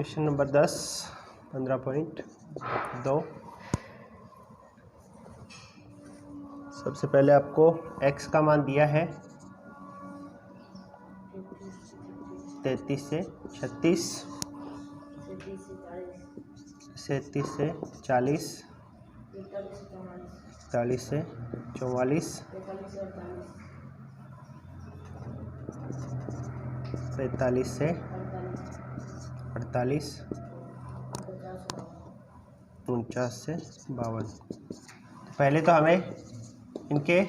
Question number 10 15.2। सबसे पहले आपको x का मान दिया है 33 से 36, 37 से 40, 41 से 44, 45 से 48, 49 से 52। पहले तो हमें इनके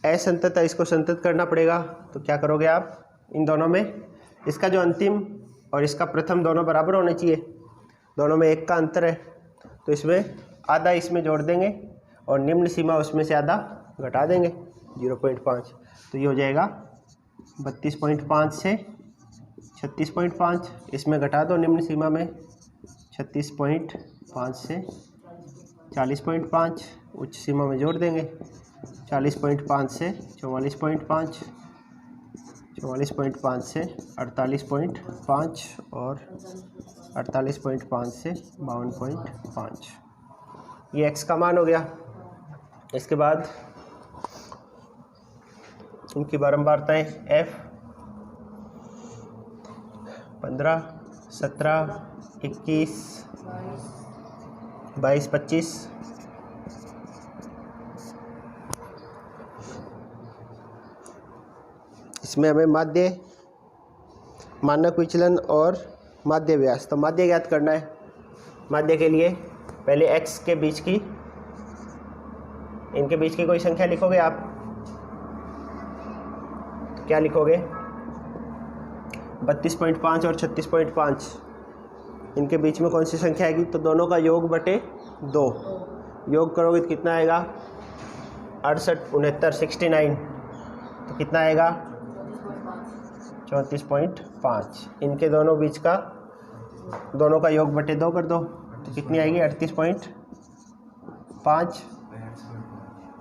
असंतत इसको संतत करना पड़ेगा। तो क्या करोगे आप, इन दोनों में इसका जो अंतिम और इसका प्रथम दोनों बराबर होने चाहिए। दोनों में 1 का अंतर है, तो इसमें आधा इसमें जोड़ देंगे और निम्न सीमा उसमें से आधा घटा देंगे 0.5। तो ये हो जाएगा 32.5 से 36.5। इसमें घटा दो निम्न सीमा में 36.5 से 40.5, उच्च सीमा में जोड़ देंगे 40.5 से 44.5, 44.5 से 48.5 और 48.5 से 52.5। ये x का मान हो गया। इसके बाद उनकी बारंबारताएं f 15, 17, 21, 22, 25। इसमें हमें माध्य, मानक विचलन और माध्य व्यास, तो माध्य ज्ञात करना है। माध्य के लिए पहले x के बीच की, इनके बीच की कोई संख्या लिखोगे आप, तो क्या लिखोगे 32.5 और 36.5। इनके बीच में कौन सी संख्या आएगी, तो दोनों का योग बटे 2। योग करोगे तो कितना आएगा 68, 69, 69। तो कितना आएगा 34.5। इनके दोनों बीच का, दोनों का योग बटे 2 कर दो तो कितनी आएगी 38.5।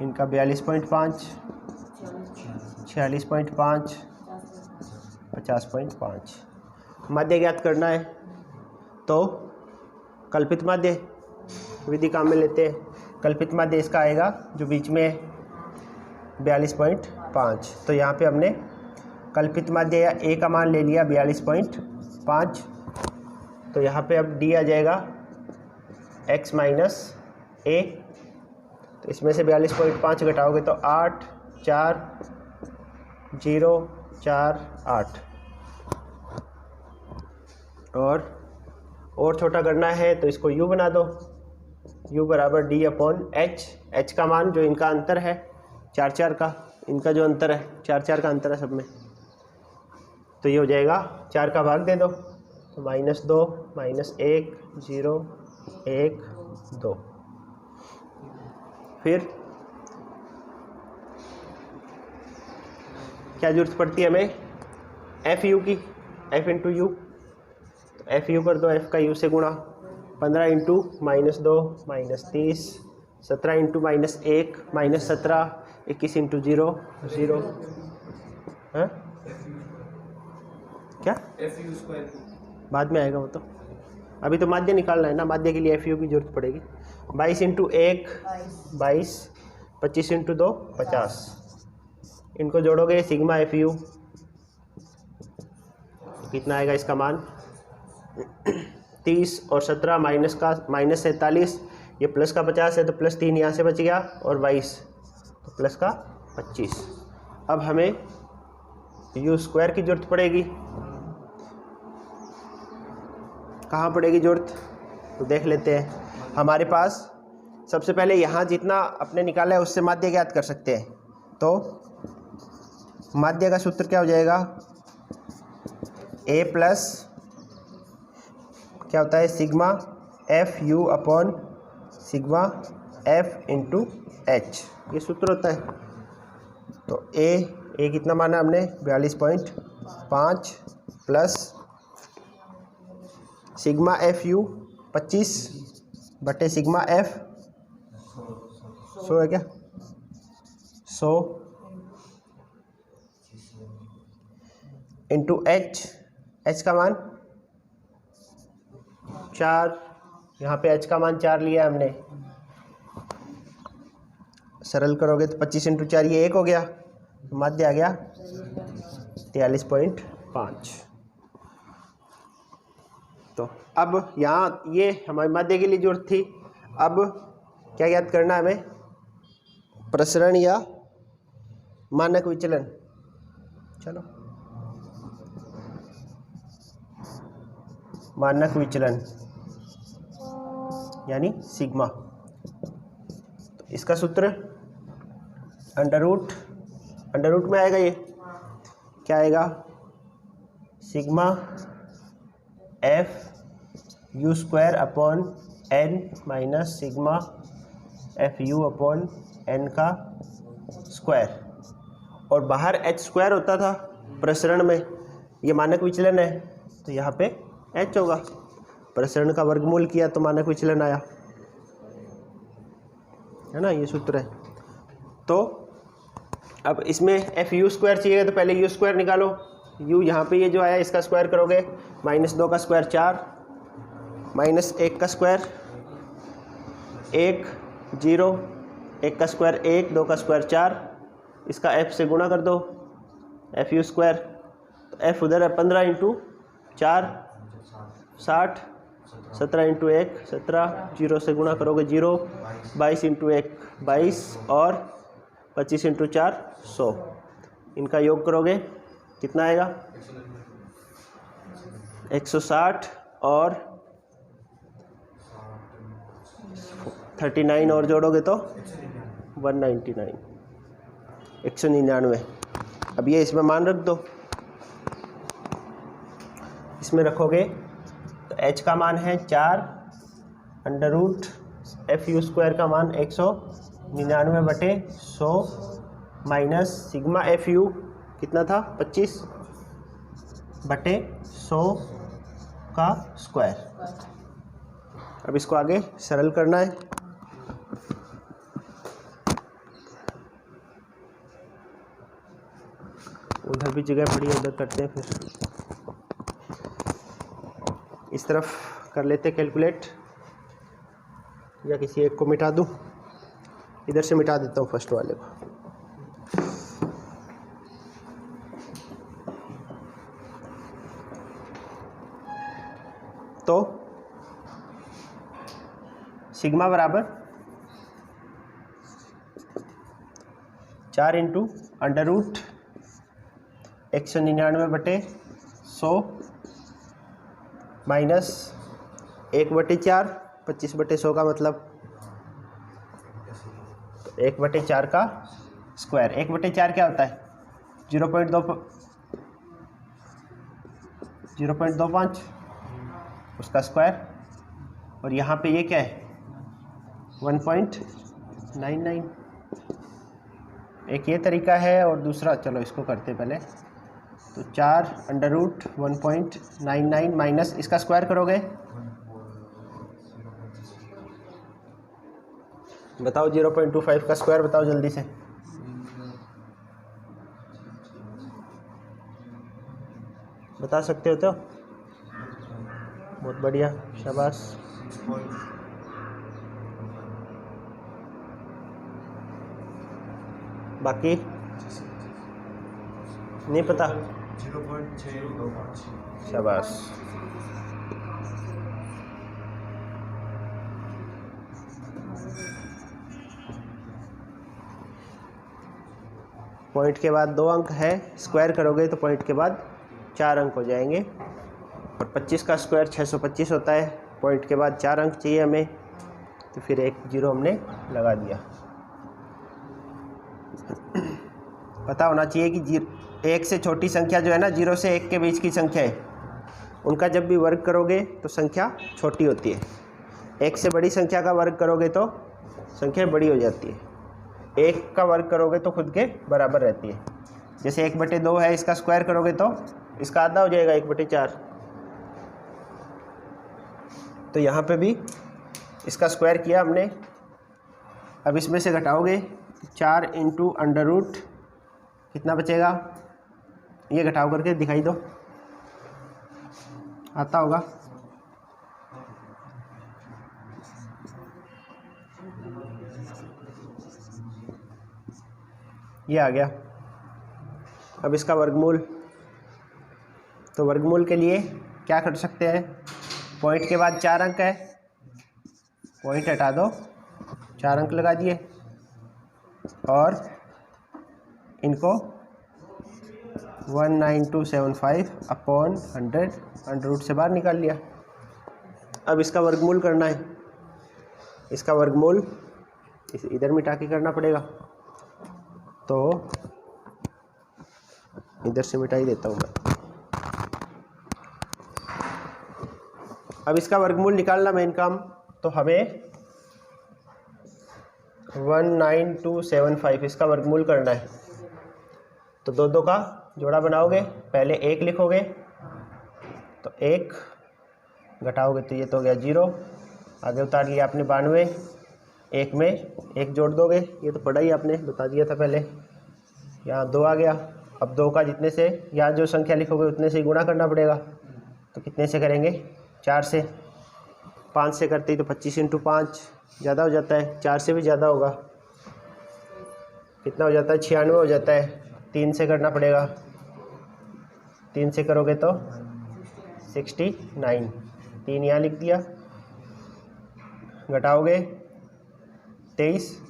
इनका 42.5, 46.5, 50.5। माध्य ज्ञात करना है तो कल्पित माध्य विधि काम में लेते हैं। कल्पित माध्य इसका आएगा जो बीच में 42.5। तो यहाँ पे हमने कल्पित माध्य या a का मान ले लिया 42.5। तो यहाँ पे अब d आ जाएगा x माइनस a। तो इसमें से 42.5 घटाओगे तो 8, 4, 0, 4, 8। और छोटा करना है तो इसको u बना दो। u बराबर d अपॉन h। h का मान जो इनका अंतर है 4, 4 का, इनका जो अंतर है 4, 4 का अंतर है सब में, तो ये हो जाएगा 4 का भाग दे दो तो -2, -1, 0, 1, 2। फिर क्या जरूरत पड़ती है हमें एफ यू की, f इंटू यू। तो एफ यू कर दो, f का u से गुणा। 15 इंटू -2 -30, 17 इंटू -1 -17, 21 इंटू 0 0। हाँ क्या बाद में आएगा वो, तो अभी तो माध्य निकालना है ना। माध्य के लिए एफ यू की जरूरत पड़ेगी। 22 इंटू 1 22, 25 इंटू 2 50। इनको जोड़ोगे सिग्मा एफ यू, कितना आएगा इसका मान 30 और 17 माइनस का -47, ये प्लस का 50 है तो +3 यहाँ से बच गया और 22 तो प्लस का 25। अब हमें यू स्क्वायर की जरूरत पड़ेगी। कहाँ पड़ेगी जरूरत, तो देख लेते हैं। हमारे पास सबसे पहले यहाँ जितना अपने निकाला है उससे माध्य ज्ञात कर सकते हैं। तो माध्य का सूत्र क्या हो जाएगा, a प्लस क्या होता है sigma F U upon sigma F into H, ये सूत्र होता है। तो a कितना माना हमने 42.5 प्लस सिग्मा एफ यू 25 बटे सिग्मा एफ 100 है क्या 100 इंटू एच का मान 4, यहाँ पे h का मान 4 लिया हमने, सरल करोगे तो 25 × 4 ये 1 हो गया, माध्य आ गया 43.5। तो अब यहाँ ये हमारी माध्य के लिए जरूरत थी। अब क्या याद करना है हमें, प्रसरण या मानक विचलन। चलो मानक विचलन यानी सिग्मा। तो इसका सूत्र अंडर रूट में आएगा, ये क्या आएगा, sigma F U square upon N minus sigma F U upon N का स्क्वायर। और बाहर एच स्क्वायर होता था प्रसरण में, ये मानक विचलन है तो यहाँ पे एच होगा, प्रसरण का वर्गमूल किया तो मानक विचलन आया, है ना, ये सूत्र है। तो अब इसमें एफ यू स्क्वायर चाहिए तो पहले यू स्क्वायर निकालो। यू यहाँ पे ये जो आया इसका स्क्वायर करोगे, -2 का स्क्वायर 4, -1 का स्क्वायर 1, 0, 1 का स्क्वायर 1, 2 का स्क्वायर 4, इसका एफ से गुणा कर दो, एफ यू स्क्वायर। तो एफ उधर है 15 × 4 60, 17 × 1 17, 0 से गुणा करोगे 0, 22 × 1 22 और 25 × 4 100। इनका योग करोगे कितना आएगा, 160 और 39 और जोड़ोगे तो 199, 199। अब ये इसमें मान रख दो, इसमें रखोगे तो h का मान है 4, under root F U square का मान 199/100 माइनस सिग्मा एफ यू कितना था 25/100 का स्क्वायर। अब इसको आगे सरल करना है। उधर भी जगह पड़ी है, उधर करते हैं, फिर इस तरफ कर लेते कैलकुलेट, या किसी एक को मिटा दूं, इधर से मिटा देता हूँ फर्स्ट वाले को। तो सिग्मा बराबर 4 × अंडर रूट 199/100 माइनस 1/4, 25/100 का मतलब 1/4 का स्क्वायर। 1/4 क्या होता है, 0.25 उसका स्क्वायर, और यहाँ पे ये क्या है 1.99। एक ये तरीका है और दूसरा, चलो इसको करते पहले। तो 4 अंडर रूट 1.99 माइनस इसका स्क्वायर करोगे, बताओ 0.25 का स्क्वायर बताओ जल्दी से। बता सकते हो तो बहुत बढ़िया, शाबाश। बाकी नहीं पता, 0.625। शाबाश। पॉइंट के बाद 2 अंक है, स्क्वायर करोगे तो पॉइंट के बाद 4 अंक हो जाएंगे, और 25 का स्क्वायर 625 होता है। पॉइंट के बाद 4 अंक चाहिए हमें, तो फिर एक 0 हमने लगा दिया। पता होना चाहिए कि 1 से छोटी संख्या जो है ना, 0 से 1 के बीच की संख्या है, उनका जब भी वर्ग करोगे तो संख्या छोटी होती है। 1 से बड़ी संख्या का वर्ग करोगे तो संख्या बड़ी हो जाती है। 1 का वर्ग करोगे तो खुद के बराबर रहती है। जैसे 1/2 है, इसका स्क्वायर करोगे तो इसका आधा हो जाएगा 1/4। तो यहाँ पे भी इसका स्क्वायर किया हमने। अब इसमें से घटाओगे 4 × अंडर रूट कितना बचेगा, ये घटाओ करके दिखाई दो, आता होगा ये आ गया। अब इसका वर्गमूल, तो वर्गमूल के लिए क्या कर सकते हैं, पॉइंट के बाद 4 अंक है, पॉइंट हटा दो, 4 अंक लगा दिए और इनको 19275 अपॉन 100 अंडर रूट से बाहर निकाल लिया। अब इसका वर्गमूल करना है, इसका वर्गमूल इधर मिटा के करना पड़ेगा, तो इधर से मिटा ही देता हूँ मैं। अब इसका वर्गमूल निकालना मेन काम, तो हमें 19275 इसका वर्गमूल करना है। तो दो दो का जोड़ा बनाओगे, पहले 1 लिखोगे, तो 1 घटाओगे तो ये तो हो गया 0, आगे उतार लिया आपने 92, 1 में 1 जोड़ दोगे, ये तो पढ़ा ही आपने, बता दिया था पहले। यहाँ 2 आ गया। अब 2 का जितने से यहाँ जो संख्या लिखोगे उतने से ही गुणा करना पड़ेगा, तो कितने से करेंगे, 4 से, 5 से करते ही तो 25 × 5 ज़्यादा हो जाता है, 4 से भी ज़्यादा होगा, कितना हो जाता है, 96 हो जाता है। 3 से करना पड़ेगा, 3 से करोगे तो 69, 3 यहाँ लिख दिया, घटाओगे 23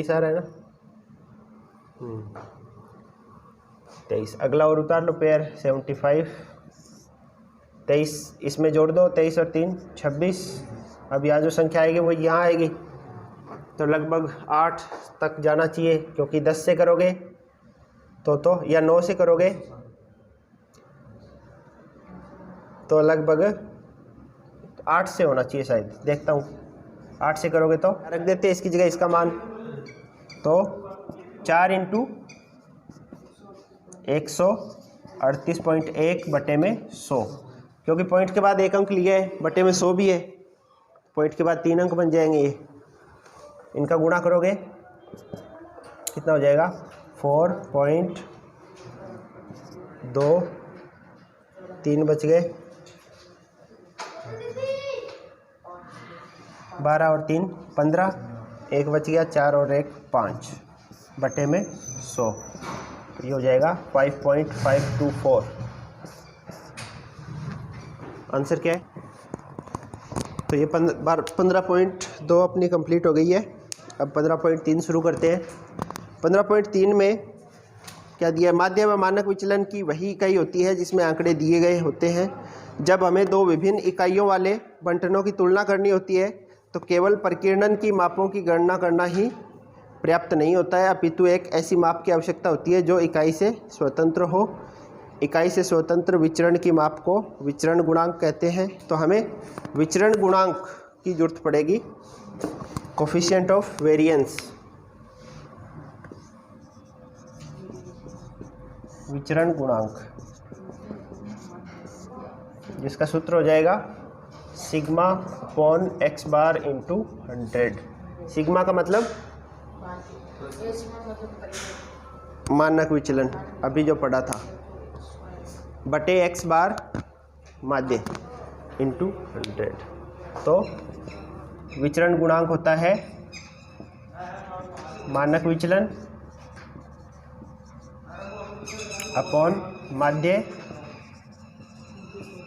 आ रहा है ना, 23। अगला और उतार लो पेयर, 75, 23 इसमें जोड़ दो, 23 और 3 26। अब यहाँ जो संख्या आएगी वो यहाँ आएगी, तो लगभग 8 तक जाना चाहिए, क्योंकि 10 से करोगे तो या 9 से करोगे तो लगभग 8 से होना चाहिए शायद, देखता हूँ। 8 से करोगे तो रख देते हैं इसकी जगह इसका मान, तो 4 × 138.1 बटे में 100, क्योंकि पॉइंट के बाद 1 अंक लिया है, बटे में 100 भी है, पॉइंट के बाद 3 अंक बन जाएंगे। ये इनका गुणा करोगे कितना हो जाएगा, 4.23 बच गए, 12 और 3 15, 1 बच गया, 4 और 1 5 बटे में 100, ये हो जाएगा 5.524। आंसर क्या है, तो ये 15.2 अपनी कंप्लीट हो गई है। अब 15.3 शुरू करते हैं। 15.3 में क्या दिया है, माध्य व मानक विचलन की वही इकाई होती है जिसमें आंकड़े दिए गए होते हैं। जब हमें 2 विभिन्न इकाइयों वाले बंटनों की तुलना करनी होती है तो केवल प्रकीर्णन की मापों की गणना करना ही पर्याप्त नहीं होता है, अपितु एक ऐसी माप की आवश्यकता होती है जो इकाई से स्वतंत्र हो। इकाई से स्वतंत्र विचरण की माप को विचरण गुणांक कहते हैं। तो हमें विचरण गुणांक की जरूरत पड़ेगी, कोफिशिएंट ऑफ वेरिएंस, विचरण गुणांक, जिसका सूत्र हो जाएगा sigma upon x bar into 100। Sigma का मतलब मानक विचलन, अभी जो पढ़ा था, बटे x बार माध्य इंटू 100। तो विचरण गुणांक होता है मानक विचलन अपॉन माध्य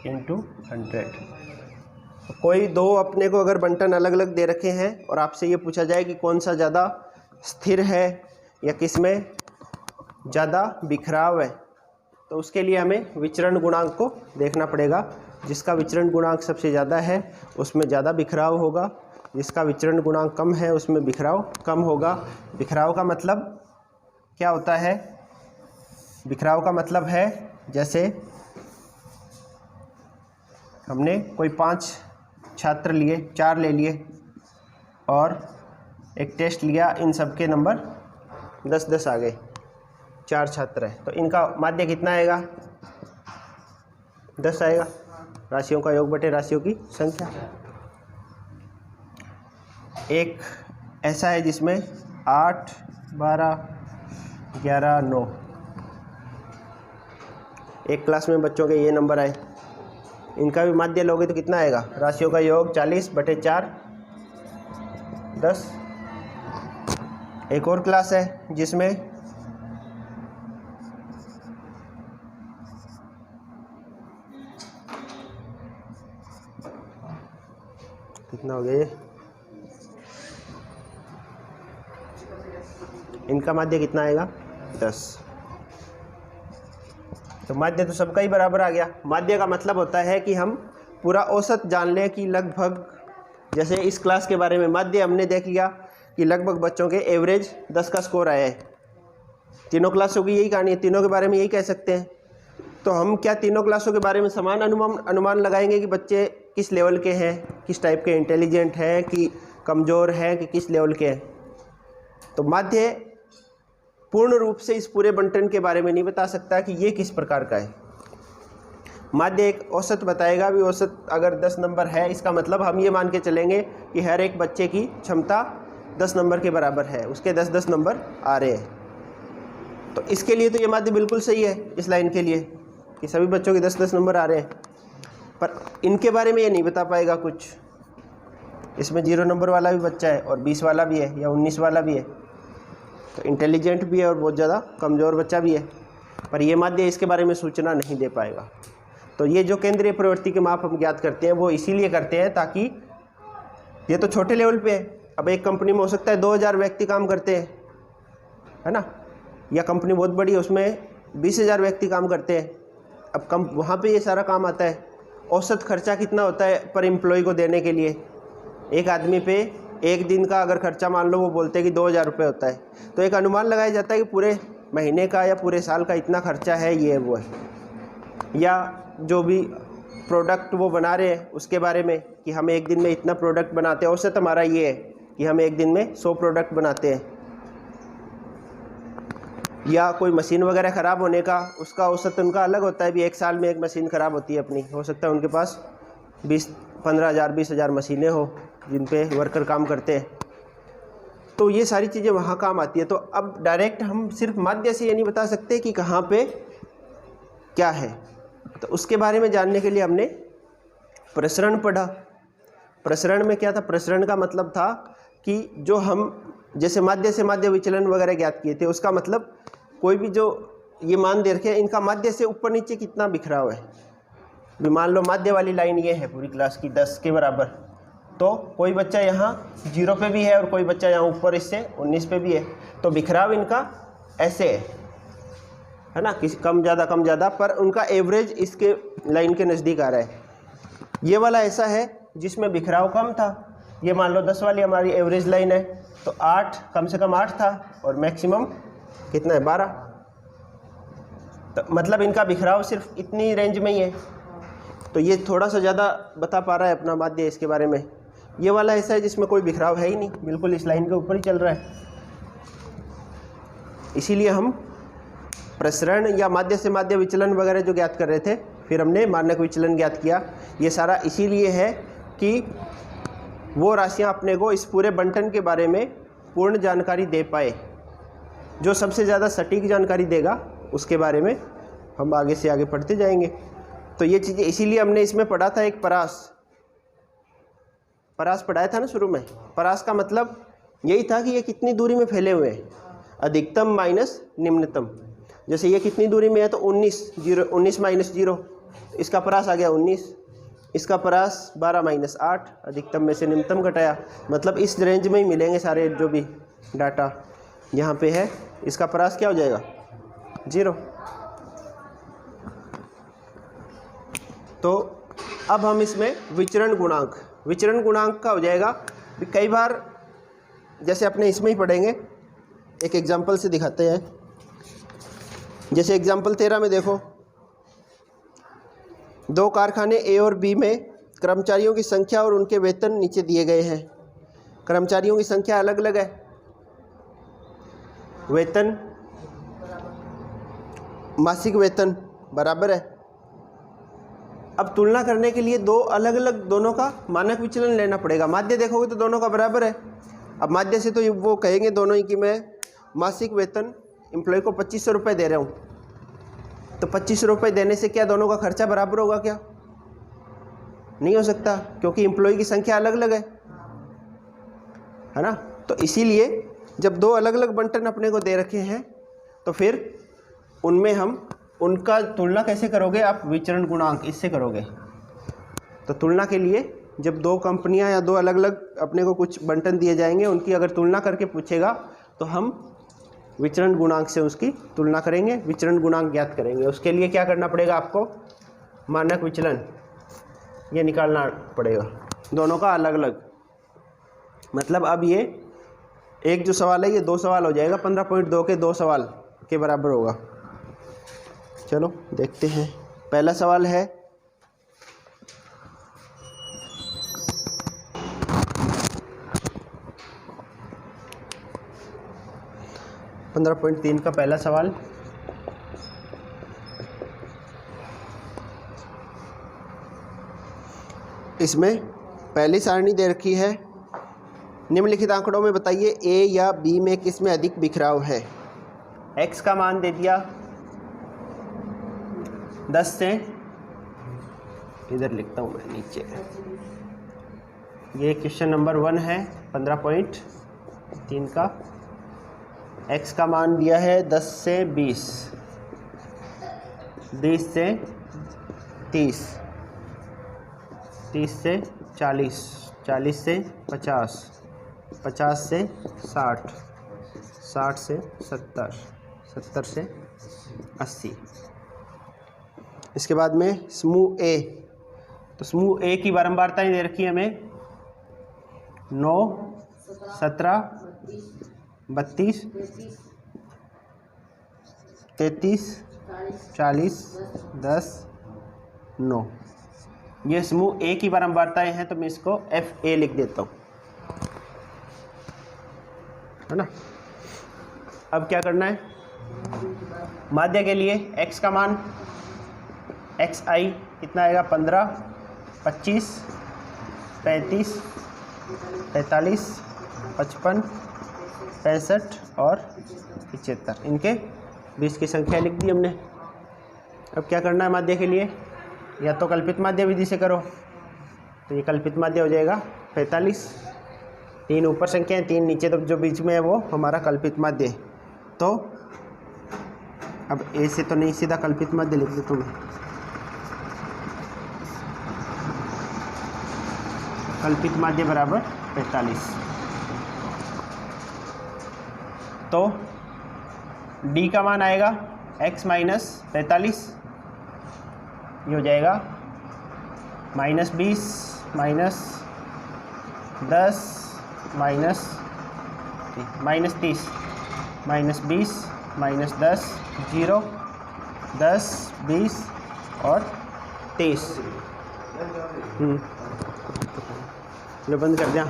इंटू 100। तो कोई 2 अपने को अगर बंटन अलग अलग दे रखे हैं और आपसे ये पूछा जाए कि कौन सा ज़्यादा स्थिर है या किस में ज़्यादा बिखराव है, तो उसके लिए हमें विचरण गुणांक को देखना पड़ेगा। जिसका विचरण गुणांक सबसे ज़्यादा है उसमें ज़्यादा बिखराव होगा, जिसका विचरण गुणांक कम है उसमें बिखराव कम होगा। बिखराव का मतलब क्या होता है, बिखराव का मतलब है जैसे हमने कोई 5 छात्र लिए, 4 ले लिए और एक टेस्ट लिया, इन सब के नंबर 10-10 आ गए, 4 छात्र हैं, तो इनका माध्य कितना आएगा, 10 आएगा, राशियों का योग बटे राशियों की संख्या। एक ऐसा है जिसमें 8, 12, 11, 9, एक क्लास में बच्चों के ये नंबर आए, इनका भी माध्य लोगे तो कितना आएगा, राशियों का योग 40 बटे 4 10, एक और क्लास है जिसमें कितना हो गया ये, इनका माध्य कितना आएगा 10। तो माध्य तो सबका ही बराबर आ गया। माध्य का मतलब होता है कि हम पूरा औसत जान लें कि लगभग, जैसे इस क्लास के बारे में माध्य हमने देख लिया कि लगभग बच्चों के एवरेज 10 का स्कोर आया है। तीनों क्लासों की यही कहानी है, तीनों के बारे में यही कह सकते हैं। तो हम क्या तीनों क्लासों के बारे में समान अनुमान लगाएंगे कि बच्चे किस लेवल के हैं, किस टाइप के, इंटेलिजेंट हैं कि कमज़ोर हैं कि किस लेवल के हैं। तो माध्य पूर्ण रूप से इस पूरे बंटन के बारे में नहीं बता सकता कि ये किस प्रकार का है। माध्य एक औसत बताएगा, भी औसत अगर 10 नंबर है, इसका मतलब हम ये मान के चलेंगे कि हर एक बच्चे की क्षमता 10 नंबर के बराबर है, उसके 10-10 नंबर आ रहे हैं। तो इसके लिए तो ये माध्य बिल्कुल सही है इस लाइन के लिए कि सभी बच्चों के 10-10 नंबर आ रहे हैं। पर इनके बारे में ये नहीं बता पाएगा कुछ। इसमें 0 नंबर वाला भी बच्चा है और 20 वाला भी है या 19 वाला भी है, तो इंटेलिजेंट भी है और बहुत ज़्यादा कमज़ोर बच्चा भी है, पर ये माध्य इसके बारे में सूचना नहीं दे पाएगा। तो ये जो केंद्रीय प्रवृत्ति के माप हम ज्ञात करते हैं वो इसीलिए करते हैं ताकि, ये तो छोटे लेवल पे है। अब एक कंपनी में हो सकता है 2000 व्यक्ति काम करते हैं, है ना, या कंपनी बहुत बड़ी है उसमें 20,000 व्यक्ति काम करते हैं। अब कम वहाँ पे ये सारा काम आता है। औसत खर्चा कितना होता है पर एम्प्लॉय को देने के लिए, एक आदमी पे एक दिन का अगर खर्चा मान लो वो बोलते हैं कि 2000 रुपये होता है, तो एक अनुमान लगाया जाता है कि पूरे महीने का या पूरे साल का इतना खर्चा है, ये वो है। या जो भी प्रोडक्ट वो बना रहे हैं उसके बारे में कि हम एक दिन में इतना प्रोडक्ट बनाते हैं, औसत हमारा ये है कि हम एक दिन में 100 प्रोडक्ट बनाते हैं। या कोई मशीन वगैरह ख़राब होने का, उसका औसत उनका अलग होता है, भी एक साल में एक मशीन ख़राब होती है अपनी, हो सकता है उनके पास 15,000-20,000 मशीनें हो जिन पे वर्कर काम करते हैं। तो ये सारी चीज़ें वहाँ काम आती है। तो अब डायरेक्ट हम सिर्फ माध्य से ये नहीं बता सकते कि कहाँ पे क्या है। तो उसके बारे में जानने के लिए हमने प्रसरण पढ़ा। प्रसरण में क्या था, प्रसरण का मतलब था कि जो हम जैसे माध्य से माध्य विचलन वगैरह ज्ञात किए थे, उसका मतलब कोई भी जो ये मान दे रखे इनका माध्य से ऊपर नीचे कितना बिखराव है। भी मान लो माध्य वाली लाइन ये है पूरी क्लास की 10 के बराबर, तो कोई बच्चा यहाँ 0 पे भी है और कोई बच्चा यहाँ ऊपर इससे 19 पे भी है, तो बिखराव इनका ऐसे है ना, किसी कम ज़्यादा, पर उनका एवरेज इसके लाइन के नज़दीक आ रहा है। ये वाला ऐसा है जिसमें बिखराव कम था। ये मान लो 10 वाली हमारी एवरेज लाइन है, तो 8 कम से कम 8 था और मैक्सिमम कितना है 12। तो मतलब इनका बिखराव सिर्फ इतनी रेंज में ही है। तो ये थोड़ा सा ज़्यादा बता पा रहा है अपना माध्य इसके बारे में। ये वाला ऐसा है जिसमें कोई बिखराव है ही नहीं, बिल्कुल इस लाइन के ऊपर ही चल रहा है। इसीलिए हम प्रसरण या माध्य से माध्य विचलन वगैरह जो ज्ञात कर रहे थे, फिर हमने मानक विचलन ज्ञात किया। ये सारा इसीलिए है कि वो राशियां अपने को इस पूरे बंटन के बारे में पूर्ण जानकारी दे पाए। जो सबसे ज़्यादा सटीक जानकारी देगा उसके बारे में हम आगे से आगे पढ़ते जाएंगे। तो ये चीज़ें इसीलिए हमने इसमें पढ़ा था। एक परास पढ़ाया था ना शुरू में। परास का मतलब यही था कि ये कितनी दूरी में फैले हुए हैं, अधिकतम माइनस निम्नतम। जैसे ये कितनी दूरी में है तो 19 माइनस 0, इसका परास आ गया 19, इसका परास 12 - 8, अधिकतम में से निम्नतम घटाया, मतलब इस रेंज में ही मिलेंगे सारे जो भी डाटा यहाँ पे है। इसका परास क्या हो जाएगा 0। तो अब हम इसमें विचरण गुणांक का हो जाएगा। कई बार जैसे अपने इसमें ही पढ़ेंगे, एक एग्जाम्पल से दिखाते हैं। जैसे एग्जाम्पल 13 में देखो, 2 कारखाने ए और बी में कर्मचारियों की संख्या और उनके वेतन नीचे दिए गए हैं। कर्मचारियों की संख्या अलग अलग है, वेतन मासिक वेतन बराबर है। अब तुलना करने के लिए दो अलग अलग दोनों का मानक विचलन लेना पड़ेगा। माध्य देखोगे तो दोनों का बराबर है। अब माध्य से तो वो कहेंगे दोनों ही कि मैं मासिक वेतन एम्प्लॉय को 2500 रुपये दे रहा हूँ, तो 2500 रुपये देने से क्या दोनों का खर्चा बराबर होगा? क्या नहीं हो सकता, क्योंकि एम्प्लॉय की संख्या अलग अलग है ना। तो इसीलिए जब दो अलग अलग बंटन अपने को दे रखे हैं तो फिर उनमें हम उनका तुलना कैसे करोगे आप? विचरण गुणांक इससे करोगे। तो तुलना के लिए जब दो कंपनियां या दो अलग अलग अपने को कुछ बंटन दिए जाएंगे, उनकी अगर तुलना करके पूछेगा तो हम विचरण गुणांक से उसकी तुलना करेंगे, विचरण गुणांक ज्ञात करेंगे। उसके लिए क्या करना पड़ेगा आपको? मानक विचलन ये निकालना पड़ेगा दोनों का अलग अलग। मतलब अब ये एक जो सवाल है ये दो सवाल हो जाएगा, 15.2 के दो सवाल के बराबर होगा। चलो देखते हैं। पहला सवाल है 15.3 का पहला सवाल। इसमें पहली सारणी दे रखी है, निम्नलिखित आंकड़ों में बताइए ए या बी में किस में अधिक बिखराव है। एक्स का मान दे दिया 10 से, इधर लिखता हूँ मैं नीचे, ये क्वेश्चन नंबर 1 है 15.3 का। एक्स का मान दिया है 10 से 20, 20 से 30, 30 से 40, 40 से 50, 50 से 60, 60 से 70, 70 से 80। इसके बाद में समूह ए, तो समूह ए की बारंबारताएं दे रखी है हमें 9, 17, 32, 33, 40, 10, 9। ये समूह ए की बारंबारताएं हैं, तो मैं इसको एफ ए लिख देता हूँ, है ना। अब क्या करना है? माध्य के लिए x का मान xi कितना आएगा? 15, 25, 35, 45, 55, 65 और 75, इनके 20 की संख्या लिख दी हमने। अब क्या करना है माध्य के लिए? या तो कल्पित माध्य विधि से करो, तो ये कल्पित माध्य हो जाएगा 45, 3 ऊपर संख्याएं 3 नीचे, तो जो बीच में है वो हमारा कल्पित माध्य। तो अब ए से तो नहीं, सीधा कल्पित माध्य लिख देता हूँ मैं। कल्पित माध्य बराबर 45। तो डी का मान आएगा x माइनस 45, ये हो जाएगा -20, -10, -30, -20, -10, 0, 10, 20 और 23। लो बंद कर दिया।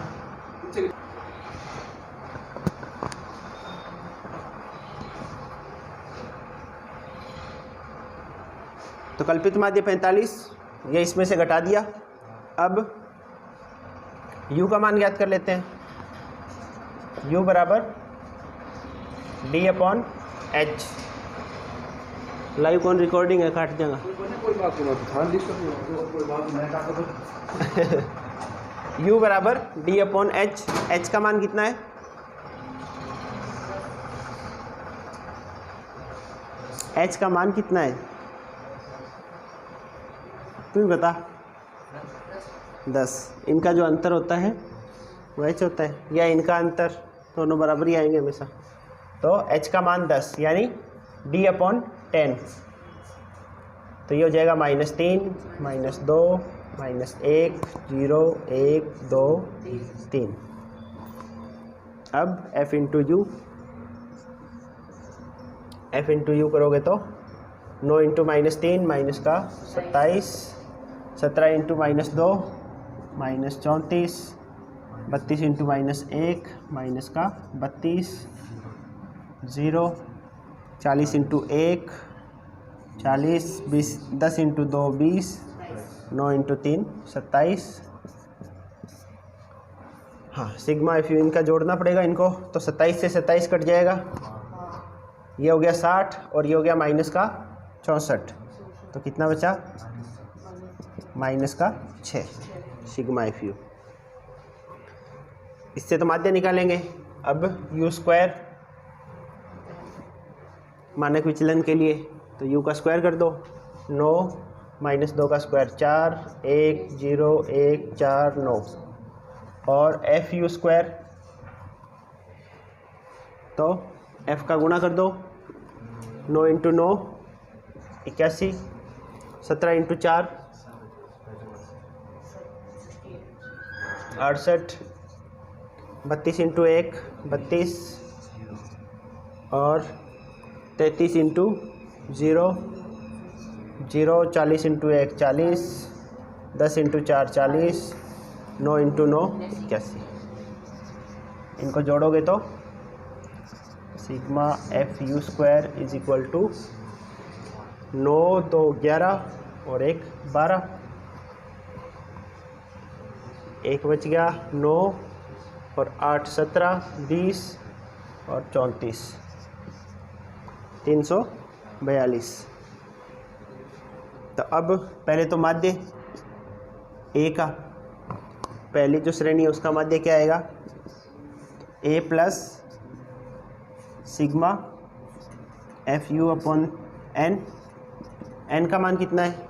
तो कल्पित माध्य 45, ये इसमें से घटा दिया। अब u का मान ज्ञात कर लेते हैं। u बराबर d/h। लाइव कौन रिकॉर्डिंग है, काट देगा। u बराबर d/h। h का मान कितना है? h का मान कितना है तू बता। 10। इनका जो अंतर होता है वो h होता है, या इनका अंतर, दोनों बराबर ही आएंगे हमेशा। तो h का मान 10 यानी d/10। तो ये हो जाएगा -3, -2, -1, 0, 1, 2, 3। अब f इंटू यू करोगे तो 9 इंटू -3 माइनस का 27, 17 इंटू -2 -34, 32 इंटू -1 माइनस का 32, 0, 40 इंटू 1 40, 20, 10 इंटू 2 20, 9 इंटू 3 27। हाँ, सिग्मा एफ यू इनका जोड़ना पड़ेगा इनको, तो 27 से 27 कट जाएगा, ये हो गया 60 और ये हो गया माइनस का 64। तो कितना बचा? माइनस का 6 सिग्मा एफ यू। इससे तो माध्य निकालेंगे, अब u स्क्वायर मानक विचलन के लिए, तो u का स्क्वायर कर दो, 9 माइनस 2 का स्क्वायर 4, 1 0 1 4 9, और एफ यू स्क्वायर, तो f का गुणा कर दो, 9 इंटू 9 81, 17 इंटू 4 68, 32 इंटू 1 32, और 33 इंटू 0 0, 40 इंटू 1 40, 10 इंटू 4 40, 9 इंटू 9 81। इनको जोड़ोगे तो sigma F U square is equal to 9 2 11 और 1 12, 1 बच गया 9 और 8 17 20 और 34 342। तो अब पहले तो माध्य ए का, पहली जो श्रेणी है उसका माध्य क्या आएगा, A plus sigma F U upon N, N का मान कितना है,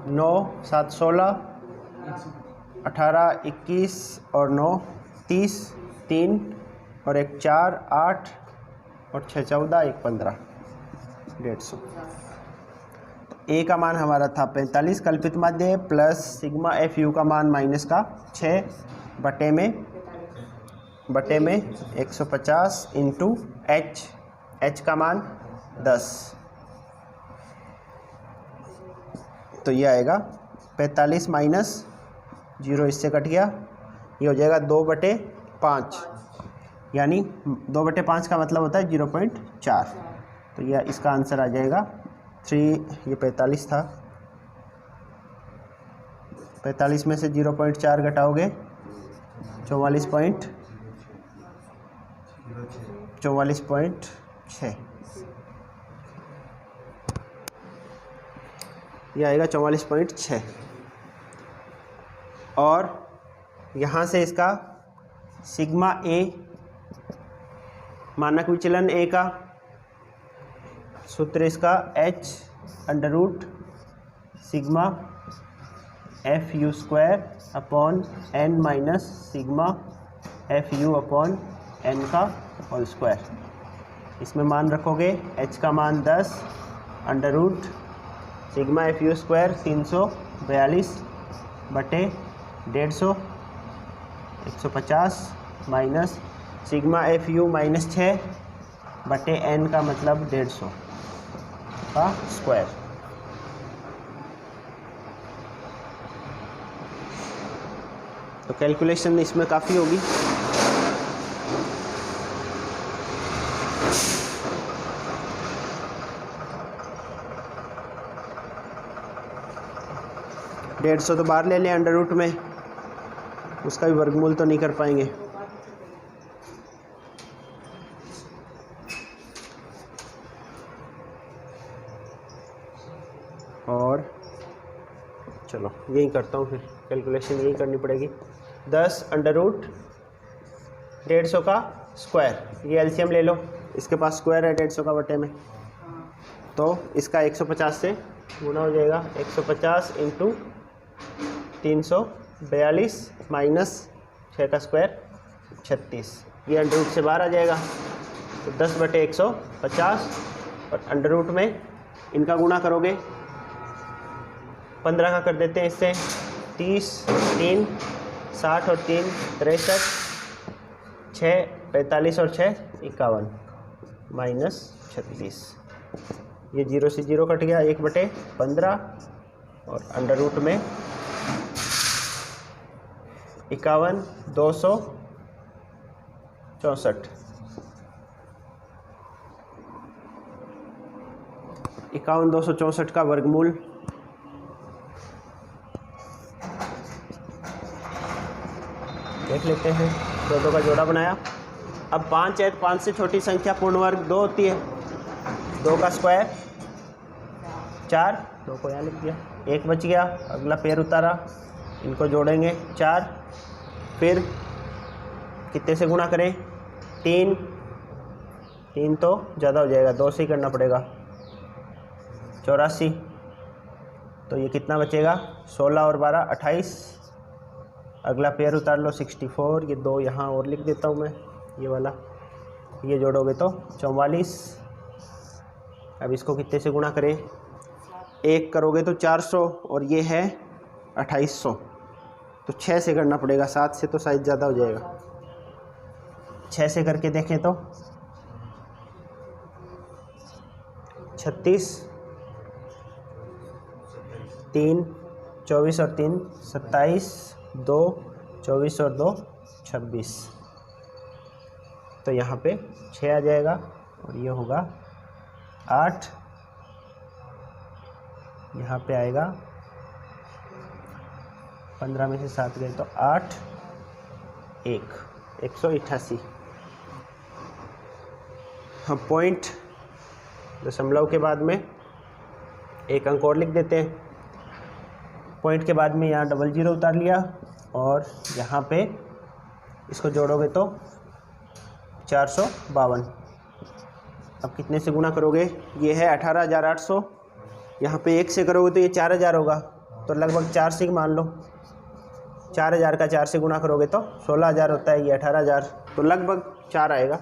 नौ 7 16, 18 21 और 9 30, 3 और 1 4 8 और 6 14 1 15, 150। ए का मान हमारा था 45 कल्पित माध्य, प्लस सिग्मा एफ यू का मान माइनस का 6 बटे में 150 इंटू एच, एच का मान 10, तो ये आएगा 45 माइनस 0 इससे कट गया, ये हो जाएगा 2/5, यानी 2/5 का मतलब होता है 0.4, तो यह इसका आंसर आ जाएगा 3। ये 45 था, 45 में से 0.4 घटाओगे 44.6, यह आएगा 44.6। और यहाँ से इसका सिग्मा ए मानक विचलन ए का सूत्र इसका h under root sigma F U square upon N minus sigma F U upon N का होल स्क्वायर। इसमें मान रखोगे h का मान 10 under root sigma F U square 342 बटे 150 150 minus sigma F U minus 6 बटे एन का मतलब 150 का स्क्वायर। तो कैलकुलेशन इसमें काफ़ी होगी। डेढ़ सौ तो बाहर ले लें अंडर रूट में, उसका भी वर्गमूल तो नहीं कर पाएंगे। और चलो यही करता हूँ, फिर कैलकुलेशन यही करनी पड़ेगी। 10 अंडर रूट 150 का स्क्वायर, ये एलसीएम ले लो, इसके पास स्क्वायर है 150 का बटे में, तो इसका 150 से गुना हो जाएगा। 150 इंटू 342 माइनस 6 का स्क्वायर 36, ये अंडर रूट से बाहर आ जाएगा, तो 10 बटे 150 और अंडर रूट में इनका गुणा करोगे 15 का कर देते हैं इससे, 30 3 60 और 3 63, 6 45 और 6 51 माइनस 36, ये 0 से 0 कट गया, 1 बटे 15 और अंडर रूट में 51 264, 51 264 का वर्गमूल देख लेते हैं। 2 का जोड़ा बनाया। अब 5 है, 5 से छोटी संख्या पूर्ण वर्ग 2 होती है, 2 का स्क्वायर 4, 2 को यहाँ लिख दिया, 1 बच गया, अगला पैर उतारा, इनको जोड़ेंगे 4, फिर कितने से गुणा करें 3 तो ज़्यादा हो जाएगा, 2 से ही करना पड़ेगा 84। तो ये कितना बचेगा 16 और 12 28। अगला पेयर उतार लो 64, ये 2 यहाँ और लिख देता हूँ मैं, ये वाला, ये जोड़ोगे तो 44। अब इसको कितने से गुणा करें 1 करोगे तो 400 और ये है 2800, तो 6 से करना पड़ेगा, 7 से तो शायद ज़्यादा हो जाएगा। 6 से करके देखें तो 36, 3 24 और 3 27, 2 24 और 2 26, तो यहाँ पे 6 आ जाएगा और ये होगा 8, यहाँ पे आएगा 15 में से 7 गए तो 8 1 188। हम पॉइंट दशमलव के बाद में एक अंक और लिख देते हैं। पॉइंट के बाद में यहाँ 00 उतार लिया और यहाँ पे इसको जोड़ोगे तो 452। अब कितने से गुणा करोगे, ये है 18,800, यहाँ पे 1 से करोगे तो ये 4000 होगा, तो लगभग 4 से मान लो, 4000 का 4 से गुणा करोगे तो 16,000 होता है, ये 18,000, तो लगभग 4 आएगा।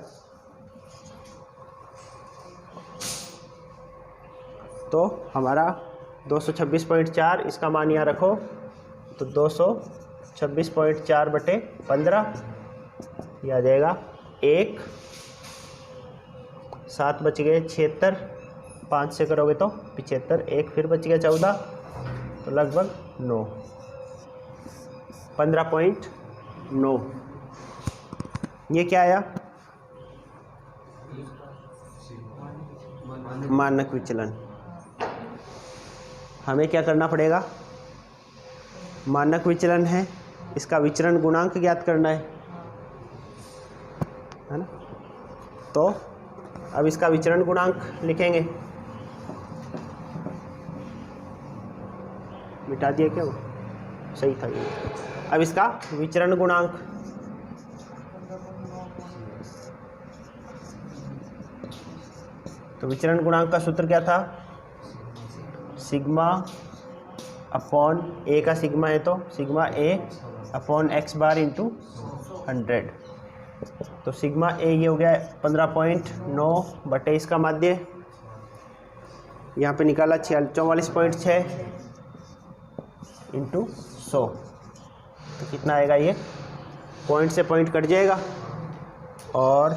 तो हमारा 226.4, इसका मान यहाँ रखो तो 226.4 बटे 15, ये आ जाएगा 1, 7 बच गए 76, 5 से करोगे तो 75, 1 फिर बच गया 14, तो लगभग 9, 15.9। ये क्या आया, मानक विचलन। हमें क्या करना पड़ेगा, मानक विचलन है, इसका विचरण गुणांक ज्ञात करना है ना। तो अब इसका विचरण गुणांक लिखेंगे, मिटा दिया क्या, सही था ये। अब इसका विचरण गुणांक, तो विचरण गुणांक का सूत्र क्या था, सिग्मा अपॉन ए का सिग्मा है तो सिग्मा ए अपॉन एक्स बार इंटू 100। तो सिग्मा ए ये हो गया 15.9 बटे इसका माध्य, यहाँ पे निकाला 44.6 इंटू 100, तो कितना आएगा, ये पॉइंट से पॉइंट कट जाएगा और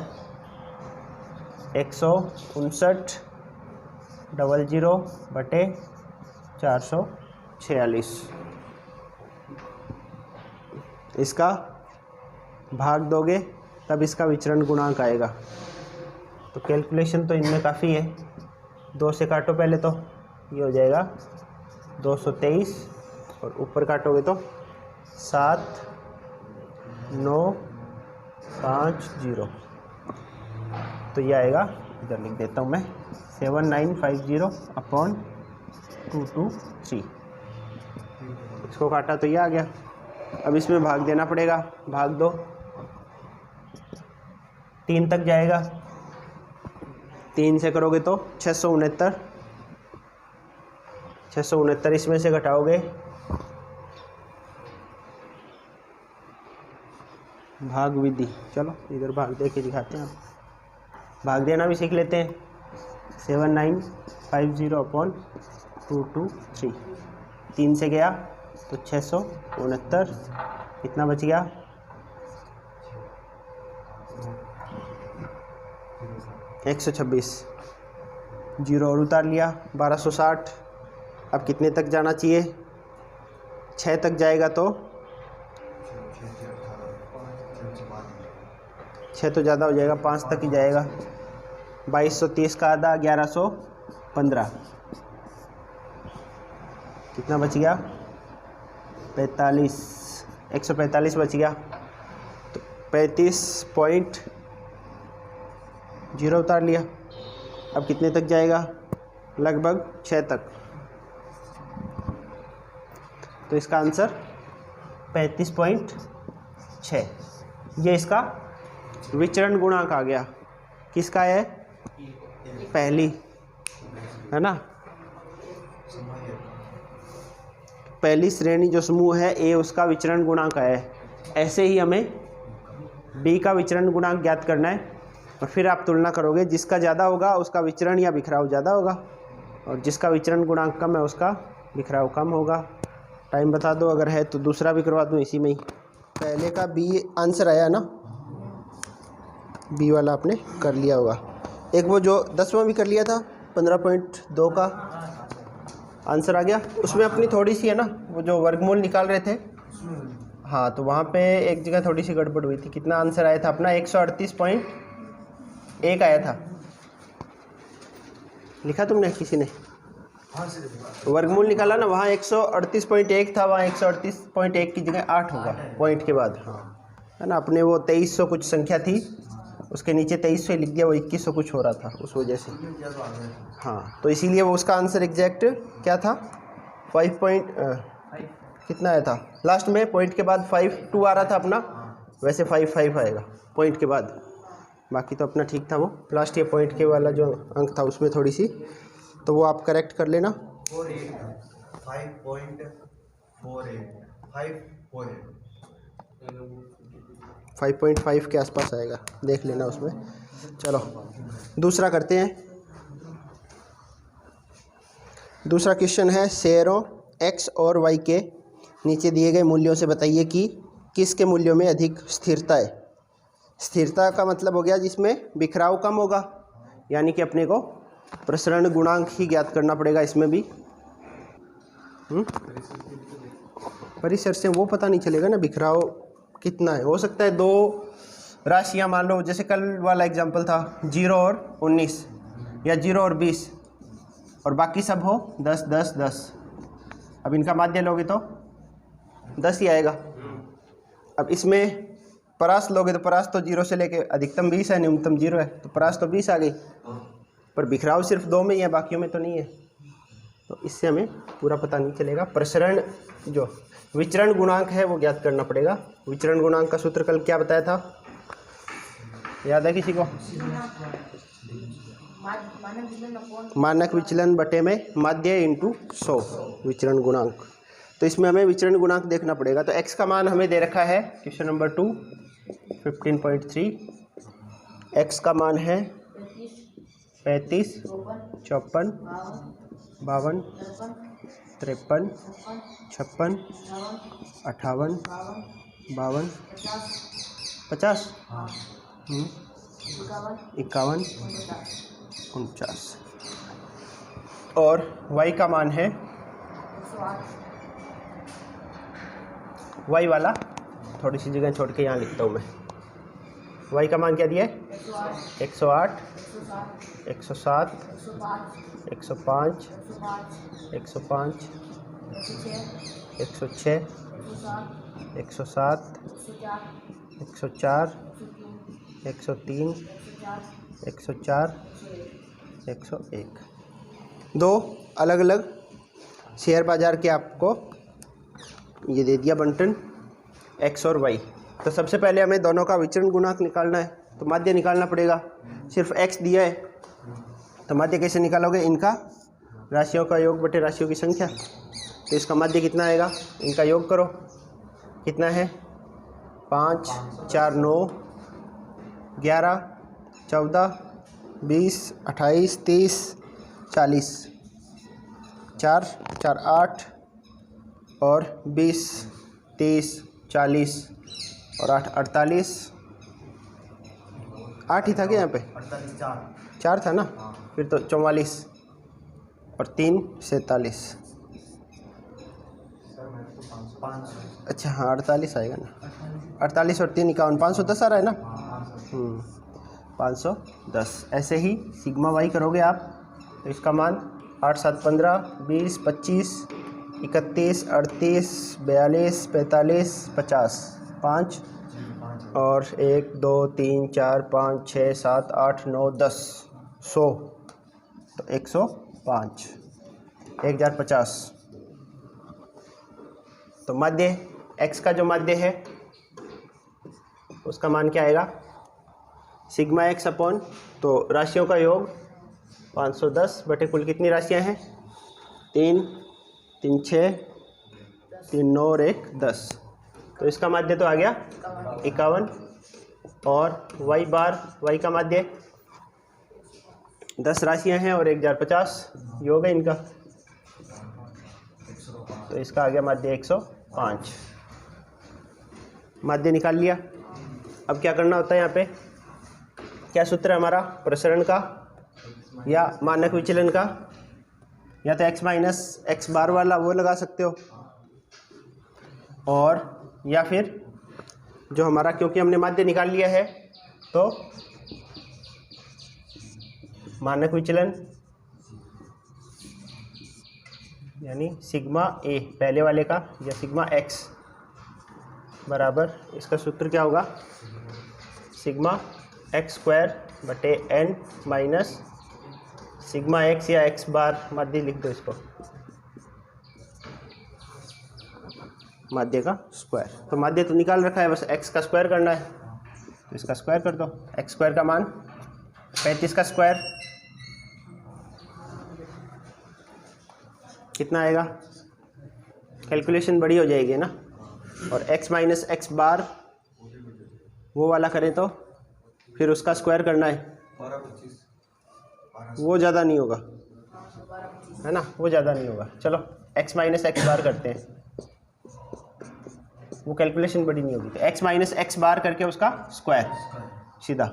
159.00 बटे 446, इसका भाग दोगे तब इसका विचरण गुणांक आएगा। तो कैलकुलेशन तो इनमें काफ़ी है, 2 से काटो पहले तो ये हो जाएगा 223 और ऊपर काटोगे तो 7950, तो ये आएगा, इधर लिख देता हूँ मैं 7950/223, इसको काटा तो ये आ गया। अब इसमें भाग देना पड़ेगा, भाग दो, 3 तक जाएगा, 3 से करोगे तो 669 इसमें से घटाओगे, भाग विधि, चलो इधर भाग दे के दिखाते हैं, आप भाग देना भी सीख लेते हैं। 7950/223, 3 से गया तो 669, कितना बच गया, 126, 0 और उतार लिया 1260। अब कितने तक जाना चाहिए, 6 तक जाएगा तो 6 तो ज़्यादा हो जाएगा, 5 तक ही जाएगा, 2230 का आधा 1115, कितना बच गया 45, 145 बच गया, तो 35.0 उतार लिया। अब कितने तक जाएगा, लगभग 6 तक, तो इसका आंसर 35.6। ये इसका विचरण गुणांक आ गया। किसका है? पहली, है ना, पहली श्रेणी जो समूह है ए, उसका विचरण गुणांक है। ऐसे ही हमें बी का विचरण गुणांक ज्ञात करना है और फिर आप तुलना करोगे, जिसका ज़्यादा होगा उसका विचरण या बिखराव ज़्यादा होगा और जिसका विचरण गुणांक कम है उसका बिखराव कम होगा। टाइम बता दो, अगर है तो दूसरा भी करवा दूँ इसी में ही। पहले का बी आंसर आया ना, बी वाला आपने कर लिया होगा। एक वो जो 10वां भी कर लिया था, 15.2 का आंसर आ गया। उसमें अपनी थोड़ी सी है ना, वो जो वर्गमूल निकाल रहे थे, हाँ, तो वहाँ पे एक जगह थोड़ी सी गड़बड़ हुई थी। कितना आंसर आया था अपना? 138.1 आया था। लिखा तुमने, किसी ने? वर्गमूल निकाला ना, वहाँ 138.1 था, वहाँ 138.1 की जगह 8 होगा पॉइंट के बाद, हाँ, है ना। अपने वो 2300 कुछ संख्या थी, उसके नीचे 2300 लिख दिया, वो 2100 कुछ हो रहा था उस वजह से। हाँ, तो इसीलिए वो उसका आंसर एग्जैक्ट क्या था? 5 कितना आया था लास्ट में? पॉइंट के बाद 52 आ रहा था अपना, वैसे 55 आएगा पॉइंट के बाद। बाकी तो अपना ठीक था। वो लास्ट ये पॉइंट के वाला जो अंक था उसमें थोड़ी सी, तो वो आप करेक्ट कर लेना। 5.5 के आसपास आएगा, देख लेना उसमें। चलो दूसरा करते हैं। दूसरा क्वेश्चन है, शेयरों x और y के नीचे दिए गए मूल्यों से बताइए कि किसके मूल्यों में अधिक स्थिरता है। स्थिरता का मतलब हो गया जिसमें बिखराव कम होगा, यानी कि अपने को प्रसरण गुणांक ही ज्ञात करना पड़ेगा इसमें भी। परिसर से वो पता नहीं चलेगा ना बिखराव कितना है। हो सकता है दो राशियां, मान लो जैसे कल वाला एग्जांपल था 0 और 19 या 0 और 20 और बाकी सब हो 10 10 10। अब इनका माध्य लोगे तो 10 ही आएगा। अब इसमें परास लोगे तो परास तो 0 से लेके अधिकतम 20 है, न्यूनतम 0 है, तो परास तो 20 आ गई, पर बिखराव सिर्फ 2 में ही है, बाकियों में तो नहीं है। तो इससे हमें पूरा पता नहीं चलेगा। प्रसरण जो विचरण गुणांक है वो ज्ञात करना पड़ेगा। विचरण गुणांक का सूत्र कल क्या बताया था, याद है किसी को? मानक विचलन बटे में माध्य इंटू 100 विचरण गुणांक। तो इसमें हमें विचरण गुणांक देखना पड़ेगा। तो x का मान हमें दे रखा है क्वेश्चन नंबर 2 15.3। x का मान है 35, 54, 52, 53, 56, 58, 52, 50, 51, 49। और y का मान है, y वाला थोड़ी सी जगह छोड़ के यहाँ लिखता हूँ मैं। y का मान क्या दिया है? 108, 107, 105, 105, 106, 107, 104, 103, 104, 101। दो अलग अलग शेयर बाज़ार के आपको ये दे दिया बंटन x और y। तो सबसे पहले हमें दोनों का विचरण गुणांक निकालना है, तो माध्य निकालना पड़ेगा। सिर्फ x दिया है तो माध्य कैसे निकालोगे? इनका राशियों का योग बटे राशियों की संख्या। तो इसका माध्य कितना आएगा? इनका योग करो, कितना है? 5, 4, 9, 11, 14, 20, 28, 30, 40, 4, 4, 8 और 20, 30, 40 और 8, 48। 8 ही था क्या यहाँ पे? 4 था ना, फिर तो 44 और 3, 47। अच्छा हाँ 48 आएगा ना, 48 और 3 51, 510 आ रहा है ना। 510। ऐसे ही सिग्मा वाई करोगे आप तो इसका मान 8, 7, 15, 20, 25, 31, 38, 42, 45, 50, 5 और 1, 2, 3, 4, 5, 6, 7, 8, 9, 10, 100। तो 105, 1050। तो माध्य x का जो माध्य है उसका मान क्या आएगा, सिग्मा x अपॉन, तो राशियों का योग 510 बटे कुल कितनी राशियां हैं, 3, 3 6, 3 9 और 1 10, तो इसका माध्य तो आ गया 51। और y बार, y का माध्य 10 राशियां हैं और 1050 योग है इनका, तो इसका आ गया माध्य 105। माध्य निकाल लिया। अब क्या करना होता है यहाँ पे, क्या सूत्र है हमारा, प्रसरण का या मानक विचलन का, या तो x माइनस एक्स बार वाला वो लगा सकते हो, और या फिर जो हमारा, क्योंकि हमने माध्य निकाल लिया है तो मानक विचलन यानी सिग्मा ए पहले वाले का या सिग्मा x बराबर, इसका सूत्र क्या होगा, सिग्मा एक्स स्क्वायर बटे n माइनस सिग्मा x या x बार, माध्य लिख दो इसको, माध्य का स्क्वायर। तो माध्य तो निकाल रखा है, बस x का स्क्वायर करना है, तो इसका स्क्वायर कर दो। x स्क्वायर का मान 35 का स्क्वायर कितना आएगा, कैलकुलेशन बड़ी हो जाएगी ना, और x माइनस एक्स बार वो वाला करें तो फिर उसका स्क्वायर करना है, वो ज़्यादा नहीं होगा है ना, वो ज़्यादा नहीं होगा। चलो x माइनस एक्स बार करते हैं, वो कैलकुलेशन बड़ी नहीं होगी, तो x माइनस एक्स बार करके उसका स्क्वायर सीधा,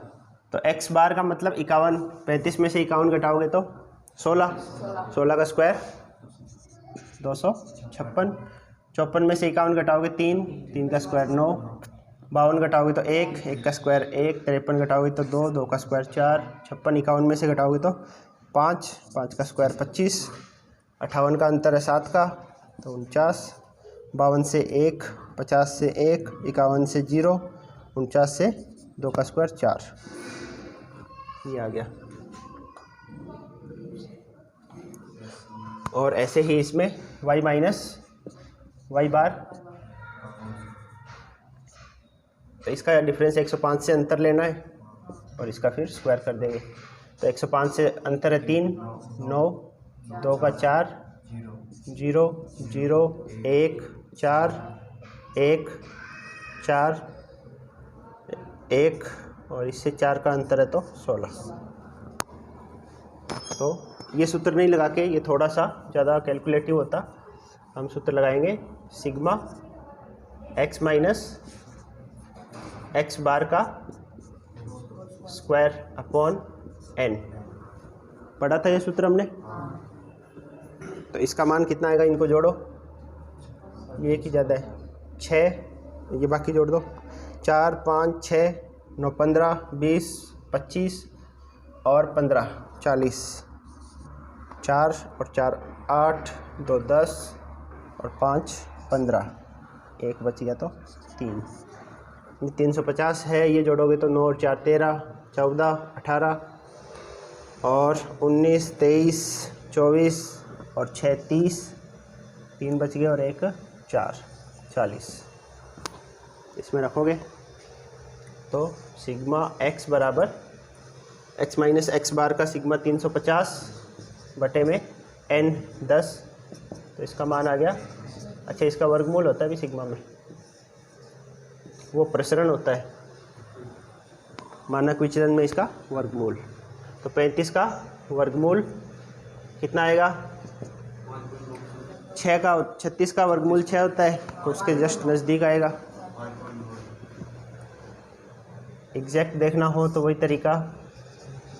तो x बार का मतलब 51, 35 में से 51 घटाओगे तो 16, 16 का स्क्वायर 256, 54 में से 51 घटाओगे 3, 3 का स्क्वायर 9, 52 घटाओगे तो 1, 1 का स्क्वायर 1, 53 घटाओगे तो 2, 2 का स्क्वायर 4, 56 51 में से घटाओगे तो 5, 5 का स्क्वायर 25, 58 का अंतर है 7 का तो 49, 52 से 1, 50 से 1, 51 से 0, 49 से 2 का स्क्वायर 4, ये आ गया। और ऐसे ही इसमें y माइनस वाई बार, तो इसका डिफरेंस 105 से अंतर लेना है और इसका फिर स्क्वायर कर देंगे, तो 105 से अंतर है 3, 9, 2 का 4, 0, 0, 1, 4, 1, 4, 1 और इससे 4 का अंतर है तो 16। तो ये सूत्र नहीं लगा के, ये थोड़ा सा ज़्यादा कैलकुलेटिव होता, हम सूत्र लगाएंगे sigma x minus X bar का स्क्वायर अपॉन n, पढ़ा था ये सूत्र हमने। तो इसका मान कितना आएगा, इनको जोड़ो, ये एक ही ज़्यादा है 6, ये बाकी जोड़ दो, 4, 5, 6, 9, 15, 20, 25 और 15, 40, 4 और 4 8, 2 10 और 5 15, 1 बच गया तो 3, 350 है, ये जोड़ोगे तो 9 और 4 13, 14, 18 और 19, 23, 24 और 6 30, 3 बच गए और 1 4, 40, इसमें रखोगे तो सिग्मा x बराबर x माइनस एक्स बार का सिग्मा 350 बटे में n 10, तो इसका मान आ गया। अच्छा, इसका वर्गमूल होता है भी सिग्मा में, वो प्रसरण होता है, मानक विचलन में इसका वर्गमूल, तो 35 का वर्गमूल कितना आएगा, 6 का, 36 का वर्गमूल 6 होता है, तो उसके जस्ट नज़दीक आएगा। एग्जैक्ट देखना हो तो वही तरीका,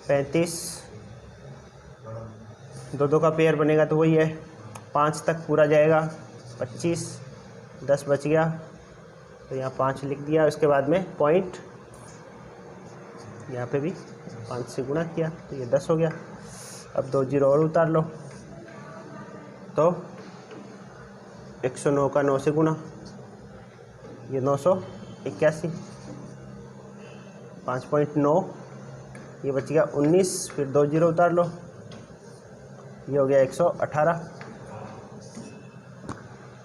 35 2 का पेयर बनेगा तो वही है, 5 तक पूरा जाएगा, 25, 10 बच गया तो यहाँ 5 लिख दिया, उसके बाद में पॉइंट यहाँ पे भी 5 से गुणा किया तो ये 10 हो गया। अब 2 जीरो और उतार लो तो 109 का 9 से गुणा, ये 981, 5.9, ये बच गया 19, फिर 2 जीरो उतार लो, ये हो गया 118।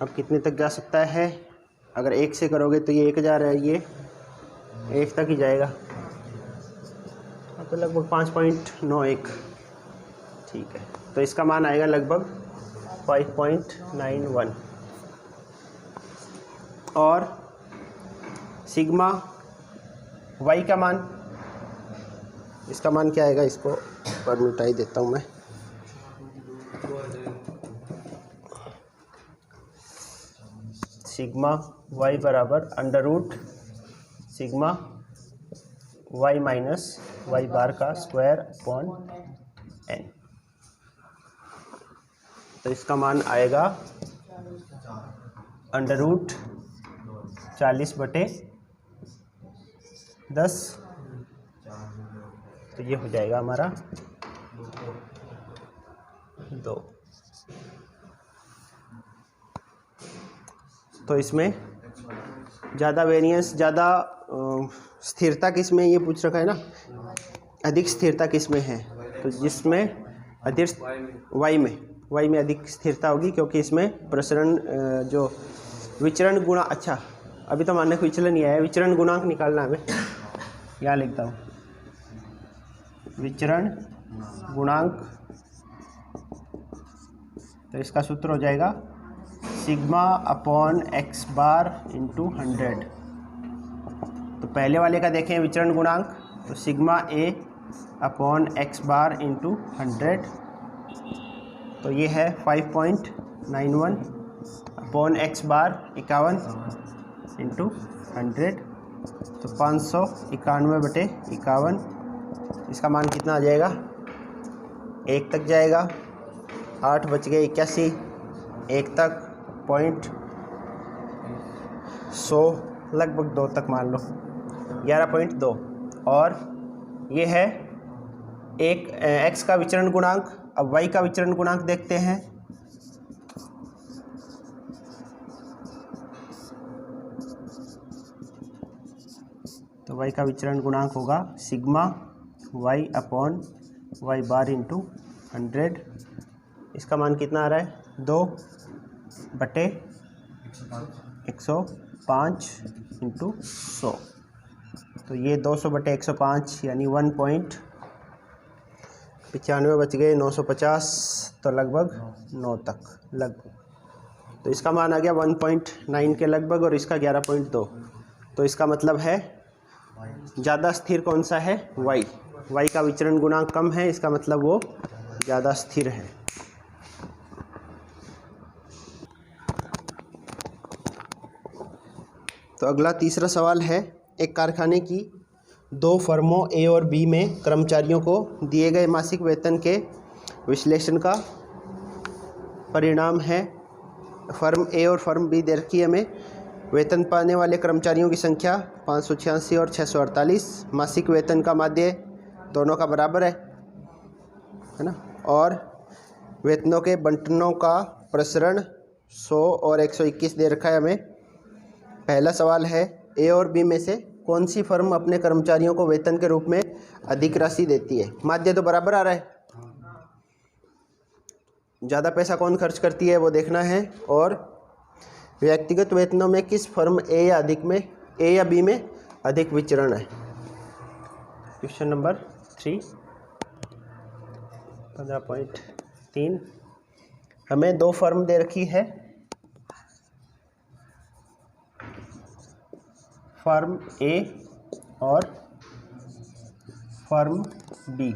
अब कितने तक जा सकता है, अगर 1 से करोगे तो ये 1000 है, ये 1 तक ही जाएगा, तो लगभग 5.91। ठीक है, तो इसका मान आएगा लगभग 5.91। और सिग्मा वाई का मान, इसका मान क्या आएगा, इसको पर मिटाई देता हूँ मैं। सिग्मा वाई बराबर under root sigma Y minus Y bar का स्क्वायर अपॉन एन। तो इसका मान आएगा अंडर रूट 40/10। तो ये हो जाएगा हमारा 2। तो इसमें ज़्यादा वेरिएंस, ज़्यादा स्थिरता किस में, ये पूछ रखा है ना, अधिक स्थिरता किस में है, तो जिसमें अधिक वाई में अधिक स्थिरता होगी, क्योंकि इसमें प्रसरण जो विचरण गुणा, अच्छा अभी तो मानक विचलन ही आया, विचरण गुणांक निकालना हमें, यहाँ लिखता हूँ विचरण गुणांक। तो इसका सूत्र हो जाएगा sigma upon x bar into 100। तो पहले वाले का देखें विचरण गुणांक, तो सिग्मा ए अपॉन एक्स बार इंटू 100, तो ये है 5.91 अपॉन एक्स बार 51 इंटू 100, तो 591/51। इसका मान कितना आ जाएगा, 1 तक जाएगा, 8 बच गए 81, 1 तक 0.100, लगभग 2 तक मान लो, 11.2। और ये है एक x का विचरण गुणांक। अब y का विचरण गुणांक देखते हैं। तो y का विचरण गुणांक होगा sigma y upon Y bar into 100। इसका मान कितना आ रहा है, 2/105 इंटू 100। तो ये 200/105 यानी 1.95 बच गए, 950, तो लगभग 9 तक लगभग। तो इसका मान आ गया 1.9 के लगभग, और इसका 11.2। तो इसका मतलब है ज़्यादा स्थिर कौन सा है, y का विचरण गुणांक कम है, इसका मतलब वो ज़्यादा स्थिर है। तो अगला तीसरा सवाल है, एक कारखाने की 2 फर्मों ए और बी में कर्मचारियों को दिए गए मासिक वेतन के विश्लेषण का परिणाम है। फर्म ए और फर्म बी दे रखी है हमें। वेतन पाने वाले कर्मचारियों की संख्या 586 और 648। मासिक वेतन का माध्य दोनों का बराबर है ना, और वेतनों के बंटनों का प्रसरण 100 और 121 दे रखा है हमें। पहला सवाल है, ए और बी में से कौन सी फर्म अपने कर्मचारियों को वेतन के रूप में अधिक राशि देती है। माध्य तो बराबर आ रहा है, ज़्यादा पैसा कौन खर्च करती है वो देखना है। और व्यक्तिगत वेतनों में किस फर्म ए या बी में अधिक विचरण है। क्वेश्चन नंबर 3 15.3 हमें 2 फर्म दे रखी है, फर्म ए और फर्म बी।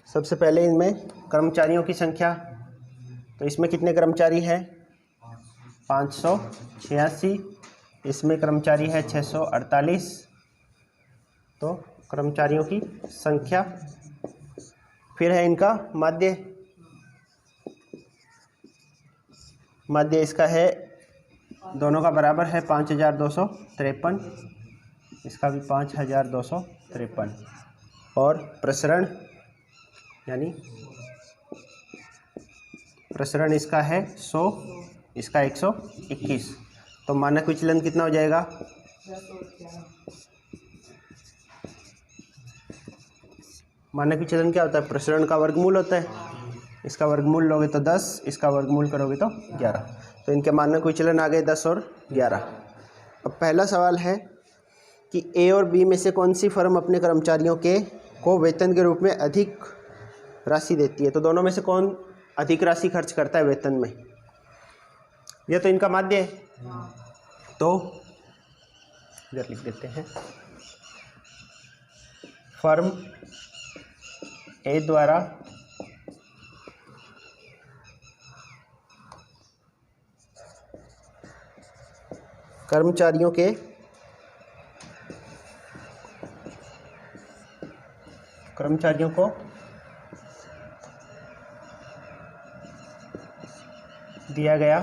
सबसे पहले इनमें कर्मचारियों की संख्या, तो इसमें कितने कर्मचारी है, 586, इसमें कर्मचारी है 648। तो कर्मचारियों की संख्या, फिर है इनका माध्य इसका है, दोनों का बराबर है 5253, इसका भी 5253। और प्रसरण यानी प्रसरण इसका है 100, इसका 121। तो मानक विचलन कितना हो जाएगा, मानक विचलन क्या होता है, प्रसरण का वर्गमूल होता है। इसका वर्गमूल लोगे तो 10, इसका वर्गमूल करोगे तो 11। तो इनके मानक विचलन आ गए 10 और 11। अब पहला सवाल है कि ए और बी में से कौन सी फर्म अपने कर्मचारियों को वेतन के रूप में अधिक राशि देती है। तो दोनों में से कौन अधिक राशि खर्च करता है वेतन में। यह तो इनका माध्य है, तो इधर लिख देते हैं। फर्म ए द्वारा कर्मचारियों को दिया गया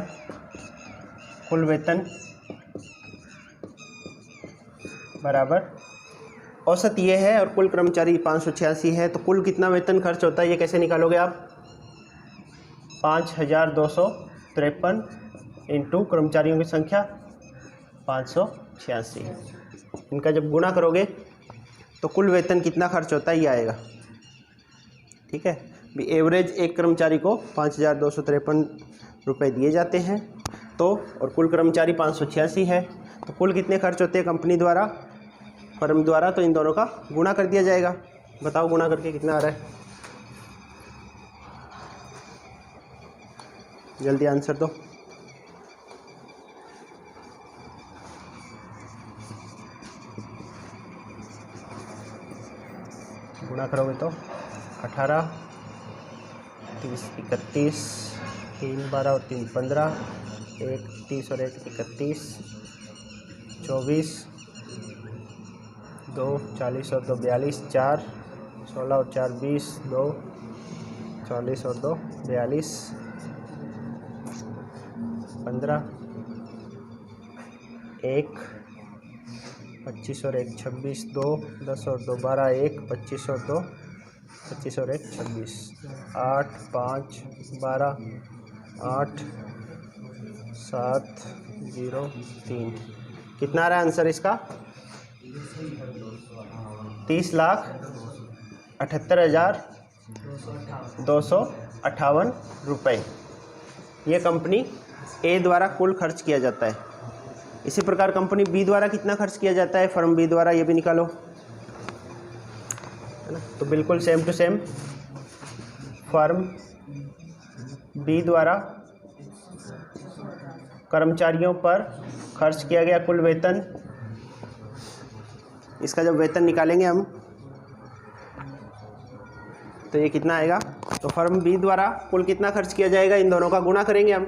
कुल वेतन बराबर औसत ये है और कुल कर्मचारी 586 है। तो कुल कितना वेतन खर्च होता है ये कैसे निकालोगे आप। 5253 इंटू कर्मचारियों की संख्या 586, इनका जब गुणा करोगे तो कुल वेतन कितना खर्च होता है ये आएगा। ठीक है, भी एवरेज एक कर्मचारी को 5253 रुपये दिए जाते हैं, तो और कुल कर्मचारी 586 है, तो कुल कितने खर्च होते हैं कंपनी द्वारा, फर्म द्वारा। तो इन दोनों का गुणा कर दिया जाएगा। बताओ गुणा करके कितना आ रहा है, जल्दी आंसर दो। गुणा करोगे तो 18, 30, 31, 3 12 और 3 15, 1 30 और 1 31, 24, 2 40 और 2 42, 4 16 और 4 20, 2 40 और 2 42, 15, 1 25 और 1 26, 2 10 और 2 12, 1 25 और 2 25 और 1 26, 8 5 12, 8 7 0 3। कितना आ रहा है आंसर इसका, 30,78,258 रुपये। ये कंपनी ए द्वारा कुल खर्च किया जाता है। इसी प्रकार कंपनी बी द्वारा कितना खर्च किया जाता है, फर्म बी द्वारा, ये भी निकालो, है ना। तो बिल्कुल same to same, firm B द्वारा कर्मचारियों पर खर्च किया गया कुल वेतन, इसका जब वेतन निकालेंगे हम तो ये कितना आएगा। तो फर्म बी द्वारा कुल कितना खर्च किया जाएगा, इन दोनों का गुणा करेंगे हम।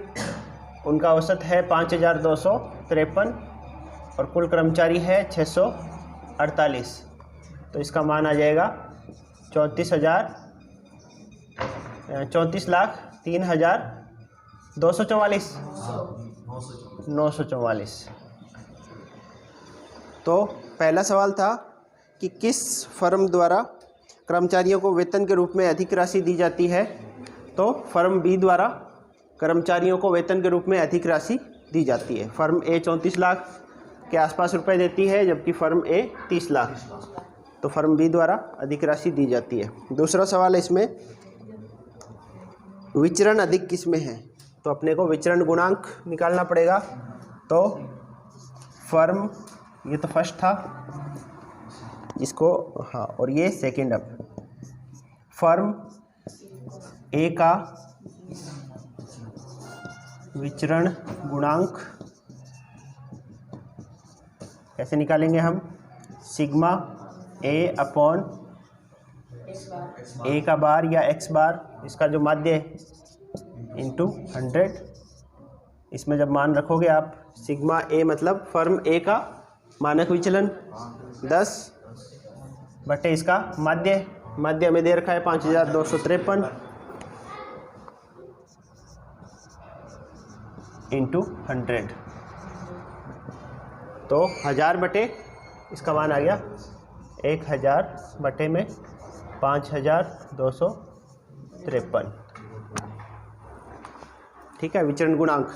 उनका औसत है 5253 और कुल कर्मचारी है 648, तो इसका मान आ जाएगा 34,03,244 तो पहला सवाल था कि किस फर्म द्वारा कर्मचारियों को वेतन के रूप में अधिक राशि दी जाती है। तो फर्म बी द्वारा कर्मचारियों को वेतन के रूप में अधिक राशि दी जाती है। फर्म ए 34 लाख के आसपास रुपए देती है, जबकि फर्म ए 30 लाख, तो फर्म बी द्वारा अधिक राशि दी जाती है। दूसरा सवाल है इसमें, विचरण अधिक किस में है। तो अपने को विचरण गुणांक निकालना पड़ेगा। तो फर्म, ये तो फर्स्ट था इसको, हाँ, और ये सेकंड। अब फर्म ए का विचरण गुणांक कैसे निकालेंगे हम, सिग्मा ए अपॉन ए का बार या एक्स बार, इसका जो माध्य है, इंटू 100। इसमें जब मान रखोगे आप, सिग्मा ए मतलब फर्म ए का मानक विचलन 10 बटे इसका माध्य, माध्य में दे रखा है 5253 इंटू 100, तो 1000 बटे इसका मान आ गया 1000 बटे में 5253। ठीक है, विचरण गुणांक।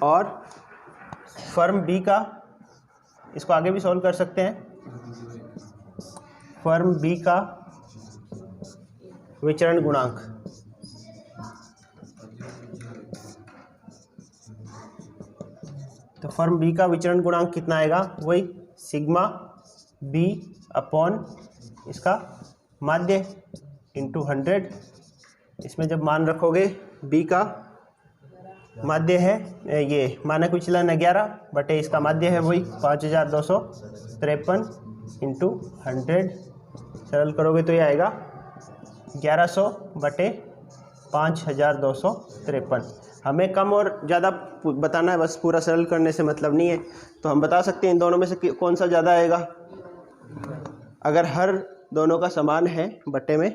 और फर्म बी का, इसको आगे भी सॉल्व कर सकते हैं। फर्म बी का विचरण गुणांक तो फर्म बी का विचरण गुणांक कितना आएगा, वही सिग्मा बी अपॉन इसका माध्य इंटू 100। इसमें जब मान रखोगे बी का माध्य है, ये मानक विचलन 11 बटे इसका माध्य है वही 5253 इंटू 100। सरल करोगे तो ये आएगा 1100 बटे 5253। हमें कम और ज़्यादा बताना है, बस पूरा सरल करने से मतलब नहीं है। तो हम बता सकते हैं इन दोनों में से कौन सा ज़्यादा आएगा। अगर हर दोनों का समान है बटे में,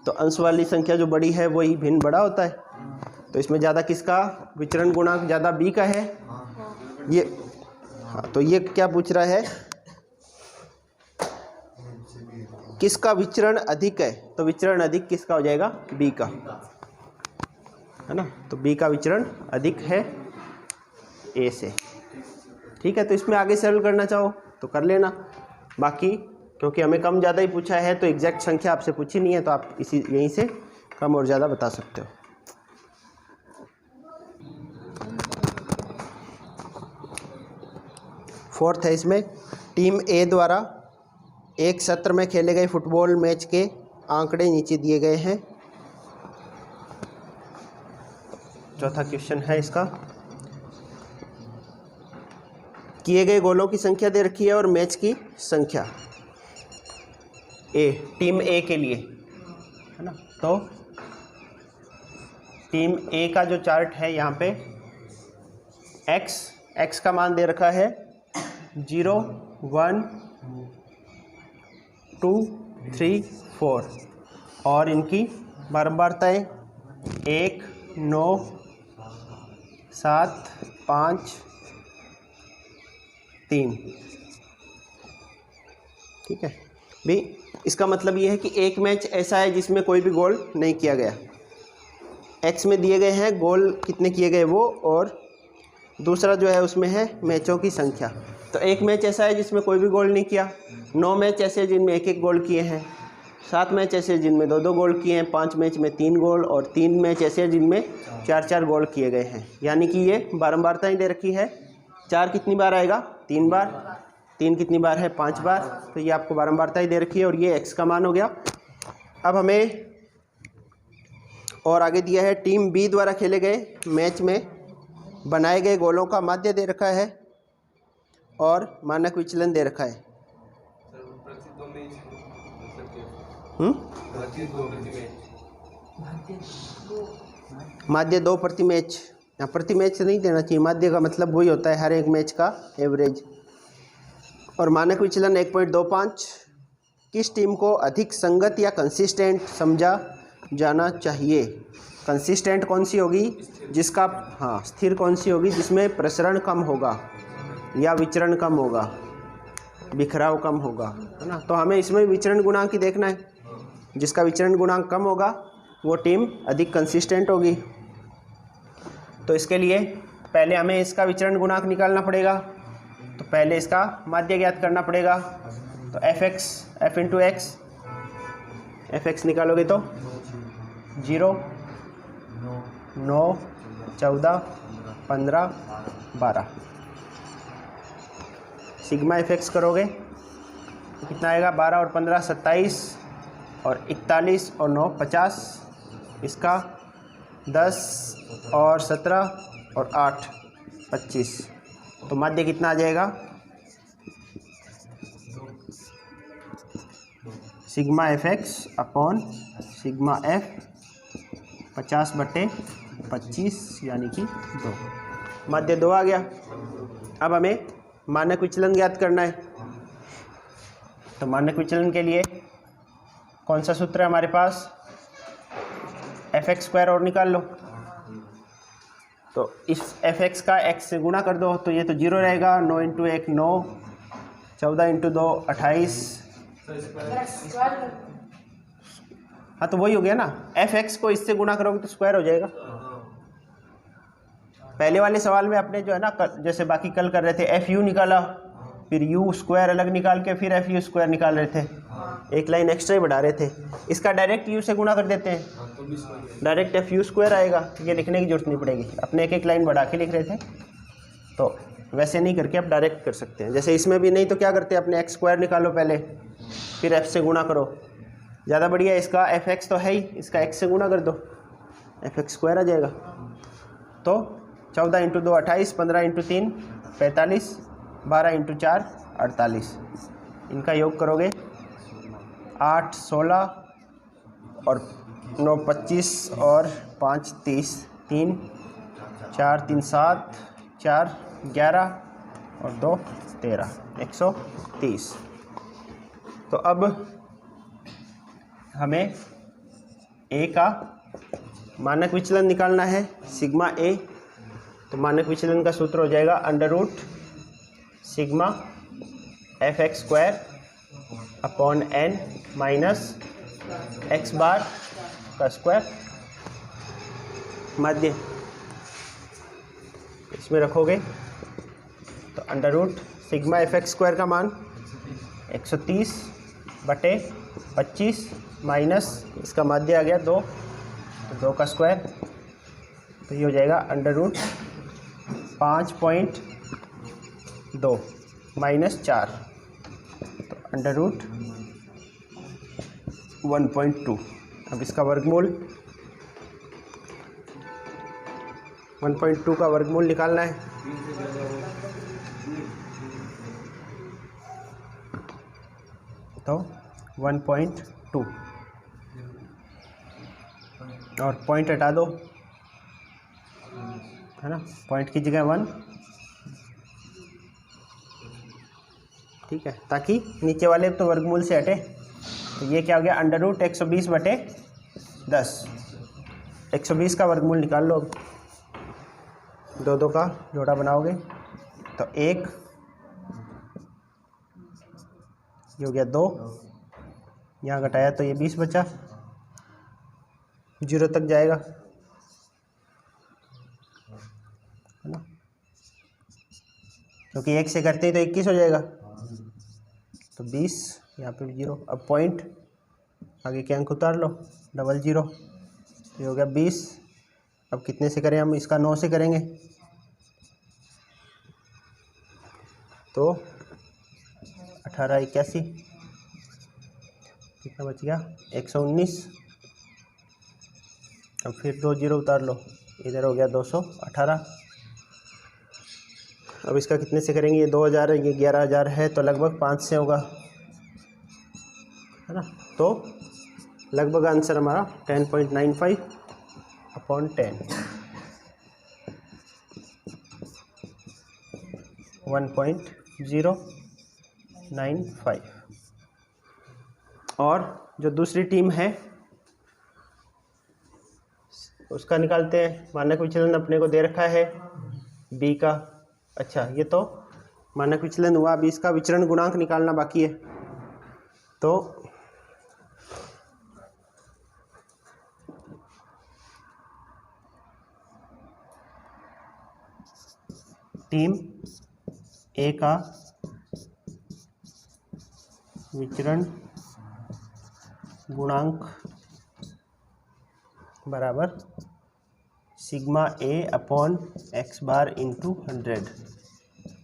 तो अंश वाली संख्या जो बड़ी है वही भिन्न बड़ा होता है। तो इसमें ज़्यादा किसका विचरण गुणांक ज़्यादा बी का है, ये। हाँ, तो ये क्या पूछ रहा है, किसका विचरण अधिक है। तो विचरण अधिक किसका हो जाएगा, बी का, है ना। तो बी का विचरण अधिक है ए से। ठीक है, तो इसमें आगे सरल करना चाहो तो कर लेना। बाकी क्योंकि हमें कम ज़्यादा ही पूछा है तो एग्जैक्ट संख्या आपसे पूछी नहीं है, तो आप इसी यहीं से कम और ज़्यादा बता सकते हो। फोर्थ है, इसमें टीम ए द्वारा एक सत्र में खेले गए फुटबॉल मैच के आंकड़े नीचे दिए गए हैं। चौथा क्वेश्चन है इसका, किए गए गोलों की संख्या दे रखी है और मैच की संख्या ए, टीम ए के लिए, है ना। तो टीम ए का जो चार्ट है यहाँ पे एक्स का मान दे रखा है 0 1 2 3 4 और इनकी बारंबारताएं 1 9 7 5 3। ठीक है भी, इसका मतलब ये है कि एक मैच ऐसा है जिसमें कोई भी गोल नहीं किया गया। एक्स में दिए गए हैं गोल कितने किए गए वो, और दूसरा जो है उसमें है मैचों की संख्या। तो एक मैच ऐसा है जिसमें कोई भी गोल नहीं किया, 9 मैच ऐसे जिनमें 1-1 गोल किए हैं, 7 मैच ऐसे जिनमें 2-2 गोल किए हैं, 5 मैच में 3 गोल और 3 मैच ऐसे जिनमें 4-4 गोल किए गए हैं। यानी कि ये बारंबारता दे रखी है। 4 कितनी बार आएगा, 3 बार, 3 कितनी बार है, 5 बार। तो ये आपको बारंबारता दे रखी है और ये एक्स का मान हो गया। अब हमें और आगे दिया है, टीम बी द्वारा खेले गए मैच में बनाए गए गोलों का माध्य दे रखा है और मानक विचलन दे रखा है। माध्य 2 प्रति मैच, यहाँ प्रति मैच नहीं देना चाहिए, माध्य का मतलब वही होता है हर एक मैच का एवरेज। और मानक विचलन 1.25। किस टीम को अधिक संगत या कंसिस्टेंट समझा जाना चाहिए। कंसिस्टेंट कौन सी होगी, जिसका, हाँ, स्थिर कौन सी होगी जिसमें प्रसरण कम होगा या विचरण कम होगा, बिखराव कम होगा, है ना। तो हमें इसमें विचरण गुणांक ही देखना है। जिसका विचरण गुणांक कम होगा वो टीम अधिक कंसिस्टेंट होगी। तो इसके लिए पहले हमें इसका विचरण गुणांक निकालना पड़ेगा। तो पहले इसका माध्य ज्ञात करना पड़ेगा। तो f इंटू एक्स, f निकालोगे तो 0 9 14 15 12। सिग्मा f करोगे तो कितना आएगा, 12 और 15 27 और 41 और 9 50। इसका 10 और 17 और 8 25। तो माध्य कितना आ जाएगा, sigma f upon sigma f 50 बटे 25 यानी कि 2। माध्य 2 आ गया। अब हमें मानक विचलन ज्ञात करना है। तो मानक विचलन के लिए कौन सा सूत्र है हमारे पास, fx² और निकाल लो। तो इस fx का x से गुणा कर दो तो ये तो 0 रहेगा। 9 इंटू 1 9, 14 इंटू 2 28। हाँ तो वही हो गया ना, fx को इससे गुणा करोगे तो स्क्वायर हो जाएगा। पहले वाले सवाल में अपने जो है ना, जैसे बाकी कल कर रहे थे, fu निकाला, फिर u² अलग निकाल के फिर fu² निकाल रहे थे, एक लाइन एक्स्ट्रा ही बढ़ा रहे थे। इसका डायरेक्ट u से गुणा कर देते हैं, डायरेक्ट fu² आएगा, ये लिखने की जरूरत नहीं पड़ेगी। अपने एक एक लाइन बढ़ा के लिख रहे थे। तो वैसे नहीं करके आप डायरेक्ट कर सकते हैं। जैसे इसमें भी नहीं तो क्या करते हैं, अपने एक्स स्क्वायर निकालो पहले, फिर एफ से गुणा करो, ज़्यादा बढ़िया। इसका एफ एक्स तो है ही, इसका एक्स से गुणा कर दो, एफ एक्स स्क्वायर आ जाएगा। तो 14 इंटू 2 28, 15 इंटू 3 45, 12 इंटू 4 48। इनका योग करोगे 8 16 और 9 25 और 5 30, 3 4 3 7 4 11 और 2 13, 130। तो अब हमें ए का मानक विचलन निकालना है, सिग्मा ए। तो मानक विचलन का सूत्र हो जाएगा under root sigma F X square upon N minus X bar का स्क्वायर, मध्य इसमें रखोगे तो under root sigma F X square का मान 130 बटे 25 माइनस इसका माध्य आ गया 2, तो 2 का स्क्वायर, तो ये हो जाएगा अंडर रूट 5.2 माइनस 4, तो अंडर रूट 1.2। अब इसका वर्गमूल 1.2 का वर्गमूल निकालना है। तो 1.2 और पॉइंट हटा दो, है ना, पॉइंट की जगह 1, ठीक है, ताकि नीचे वाले तो वर्गमूल से हटे। तो ये क्या हो गया, अंडर रूट 120 बटे 10। 120 का वर्गमूल निकाल लो। अब 2 का जोड़ा बनाओगे तो 1, ये हो गया 2, यहाँ घटाया तो ये 20 बचा, 0 तक जाएगा, है ना, क्योंकि 1 से करते ही तो 21 हो जाएगा, तो 20, यहाँ पे 0। अब पॉइंट आगे के अंक उतार लो, 00, ये हो गया 20। अब कितने से करें हम, इसका 9 से करेंगे तो 18 81, कितना बच गया 119। अब फिर 2 0 उतार लो, इधर हो गया 218। अब इसका कितने से करेंगे, ये 2000 ये 11000 है, तो लगभग 5 से होगा, है ना। तो लगभग आंसर हमारा 10.95 अपॉन 10, 1.095। और जो दूसरी टीम है उसका निकालते हैं। मानक विचलन अपने को दे रखा है बी का, अच्छा ये तो मानक विचलन हुआ, अभी इसका विचरण गुणांक निकालना बाकी है। तो टीम ए का विचरण गुणांक बराबर सिग्मा ए अपॉन एक्स बार इंटू 100।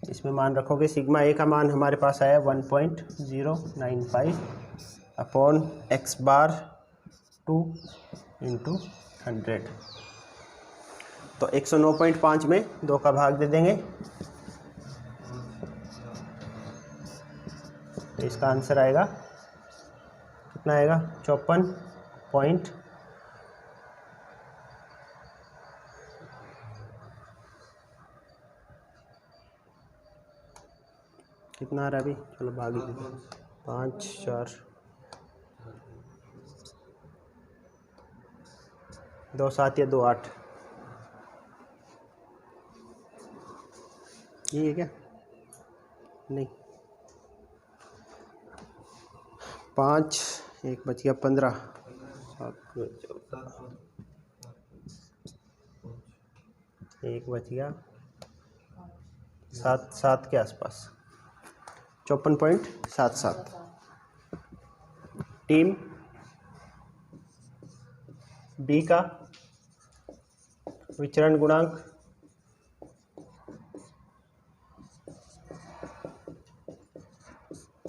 इसमें मान रखोगे, सिग्मा ए का मान हमारे पास आया 1.095 अपॉन एक्स बार 2 इंटू 100। तो 109.5 में 2 का भाग दे देंगे, तो इसका आंसर आएगा कितना आएगा 54 पॉइंट कितना आ रहा है अभी, चलो भाग ही दीजिए, 5 4 2 7 या 2 8, ये है क्या, नहीं 5 1 बच गया 15, 1 बच गया 7 के आसपास, 54.77। टीम बी का विचरण गुणांक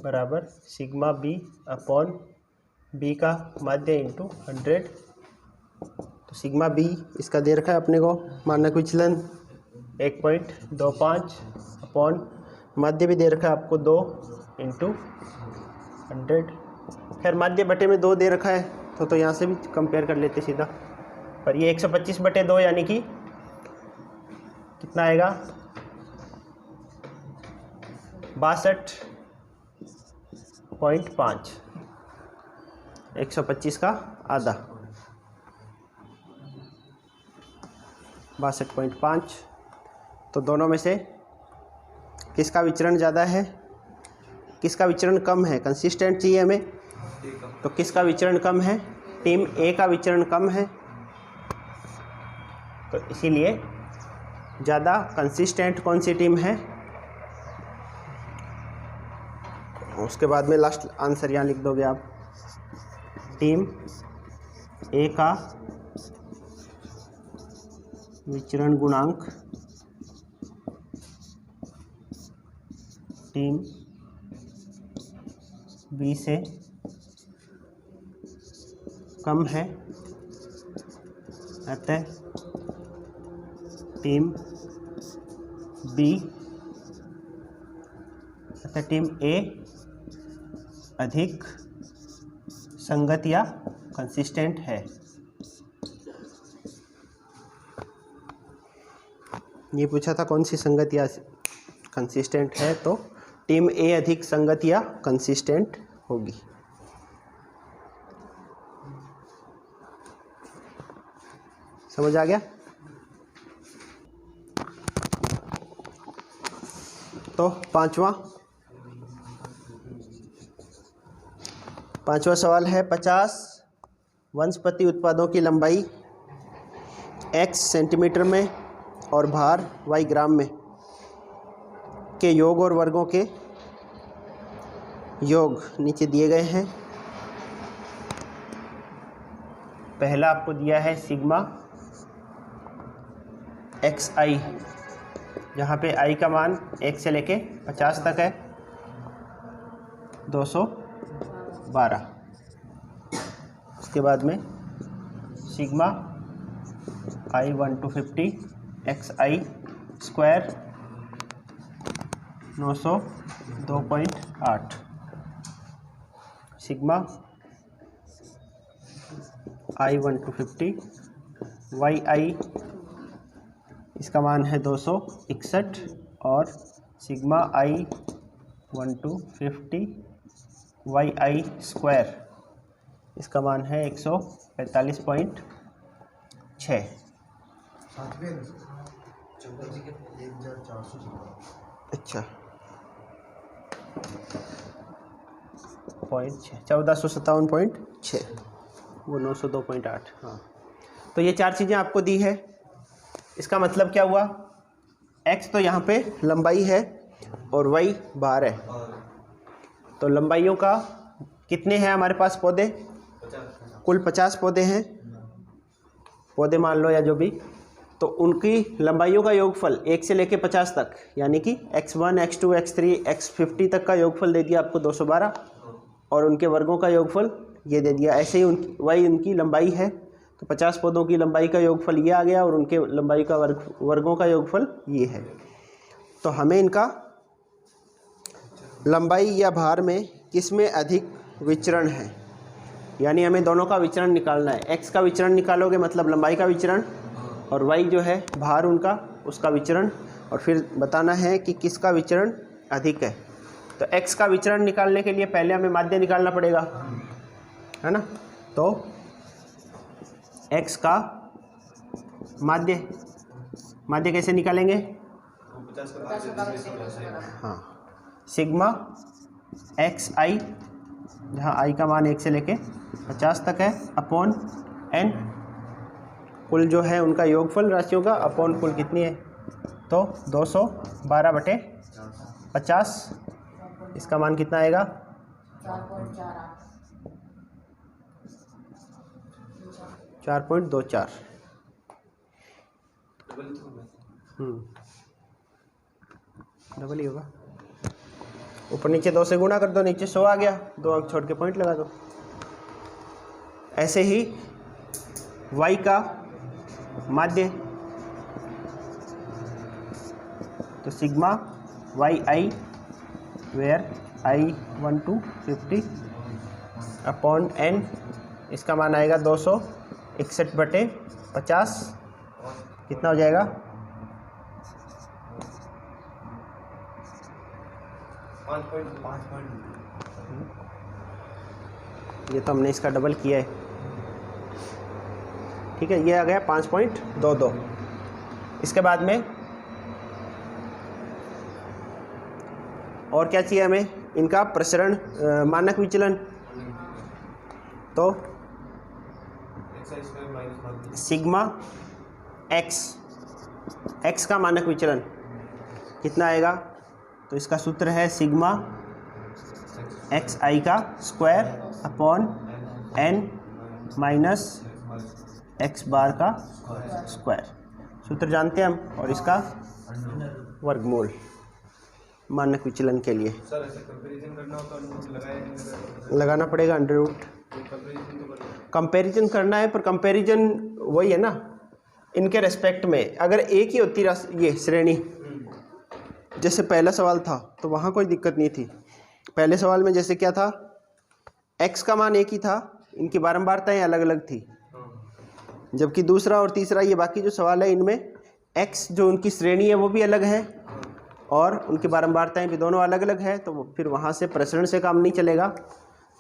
बराबर सिग्मा बी अपॉन बी का माध्य इंटू 100। तो सिग्मा बी इसका दे रखा है अपने को मानक विचलन 1.25 अपॉन माध्य भी दे रखा है आपको 2 इंटू 100। खैर माध्य बटे में 2 दे रखा है तो यहाँ से भी कंपेयर कर लेते सीधा। पर ये 125/2 यानी कि कितना आएगा 62.5। 125 का आधा 62.5। तो दोनों में से किसका विचरण ज़्यादा है, किसका विचरण कम है? कंसिस्टेंट चाहिए हमें, तो किसका विचरण कम है? टीम ए का विचरण कम है। तो इसीलिए ज़्यादा कंसिस्टेंट कौन सी टीम है? उसके बाद में लास्ट आंसर यहाँ लिख दोगे आप, टीम ए का विचरण गुणांक टीम बी से कम है, अतः टीम ए अधिक संगत या कंसिस्टेंट है। ये पूछा था कौन सी संगत या कंसिस्टेंट है, तो टीम ए अधिक संगत या कंसिस्टेंट होगी। समझ आ गया? तो पांचवा सवाल है 50 वनस्पति उत्पादों की लंबाई x सेंटीमीटर में और भार y ग्राम में के योग और वर्गों के योग नीचे दिए गए हैं। पहला आपको दिया है सिग्मा xi, जहाँ पे i का मान 1 से लेके 50 तक है 212। उसके बाद में sigma i1 to 50 xi square 902.8। Sigma i1 to 50 yi इसका मान है 261 और sigma i1 to 50 yi square इसका मान है 145.6। अच्छा 1457.6 वो 902.8। हाँ, तो ये 4 चीज़ें आपको दी है। इसका मतलब क्या हुआ, x तो यहाँ पे लंबाई है और y भार है। तो लंबाइयों का कितने हैं हमारे पास पौधे? कुल 50 पौधे हैं, पौधे मान लो या जो भी। तो उनकी लंबाइयों का योगफल 1 से लेके 50 तक, यानी कि x1 x2 x3 x50 तक का योगफल दे दिया आपको 212 और उनके वर्गों का योगफल ये दे दिया। ऐसे ही y उनकी लंबाई है, तो 50 पौधों की लंबाई का योगफल ये आ गया और उनके लंबाई का वर्गों का योगफल ये है। तो हमें इनका लंबाई या भार में किसमें अधिक विचरण है, यानी हमें दोनों का विचरण निकालना है। x का विचरण निकालोगे मतलब लंबाई का विचरण, और y जो है भार उनका उसका विचरण, और फिर बताना है कि किसका विचरण अधिक है। तो x का विचरण निकालने के लिए पहले हमें माध्य निकालना पड़ेगा, है ना। तो x का माध्य कैसे निकालेंगे? हाँ, सिग्मा xi, जहाँ i का मान 1 से लेके 50 तक है, अपॉन n, कुल जो है उनका योगफल राशियों का, अपॉन कुल कितनी है, तो 212/50। इसका मान कितना आएगा? 4.24। डबल ही होगा। ऊपर नीचे 2 से गुणा कर दो, नीचे 100 आ गया, 2 अंक छोड़ के पॉइंट लगा दो। ऐसे ही y का माध्य, तो sigma Y I where I 1 to 50 upon n, इसका मान आएगा 261/50, कितना हो जाएगा 5.5। ये तो हमने इसका डबल किया है, ठीक है, ये आ गया 5.22। इसके बाद में और क्या चाहिए हमें, इनका प्रसरण मानक विचलन, तो सिग्मा x का मानक विचलन कितना आएगा, तो इसका सूत्र है सिग्मा एक्स आई का square upon n minus X bar का स्क्वायर, सूत्र जानते हैं हम, और इसका वर्गमूल मानक विचलन के लिए। सर ऐसे कंपैरिजन करना हो तो लगाना पड़ेगा अंडर रूट। कंपैरिजन करना है, पर कंपैरिजन वही है ना, इनके रेस्पेक्ट में अगर एक ही होती ये श्रेणी, जैसे पहला सवाल था तो वहाँ कोई दिक्कत नहीं थी। पहले सवाल में जैसे क्या था, x का मान एक ही था, इनकी बारंबारताएं अलग अलग थी, जबकि दूसरा और तीसरा ये बाकी जो सवाल है इनमें x जो उनकी श्रेणी है वो भी अलग है और उनकी बारंबारताएं भी दोनों अलग अलग है, तो फिर वहाँ से प्रसरण से काम नहीं चलेगा,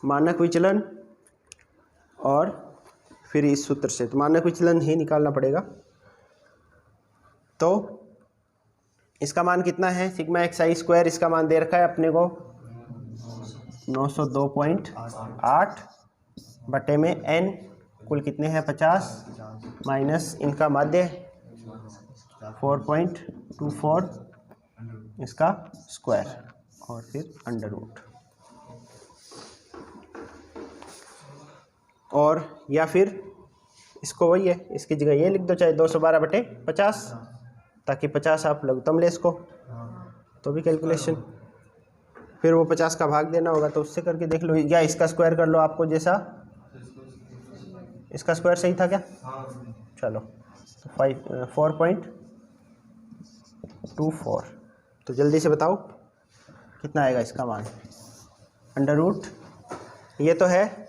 मानक विचलन और फिर इस सूत्र से, तो मानक विचलन ही निकालना पड़ेगा। तो इसका मान कितना है, सिग्मा एक्स आई स्क्वायर, इसका मान दे रखा है अपने को 902.8 बटे में n, कुल कितने हैं 50, माइनस इनका माध्य 4.24 इसका स्क्वायर और फिर अंडर रूट, और या फिर इसको वही है, इसकी जगह ये लिख दो, चाहे 212/50, ताकि 50 आप लघुत्तम ले इसको, तो भी कैलकुलेशन, फिर वो 50 का भाग देना होगा तो उससे करके देख लो, या इसका स्क्वायर कर लो, आपको जैसा, इसका स्क्वायर सही था क्या, चलो तो 4.24, तो जल्दी से बताओ कितना आएगा इसका मान, अंडर रूट, ये तो है,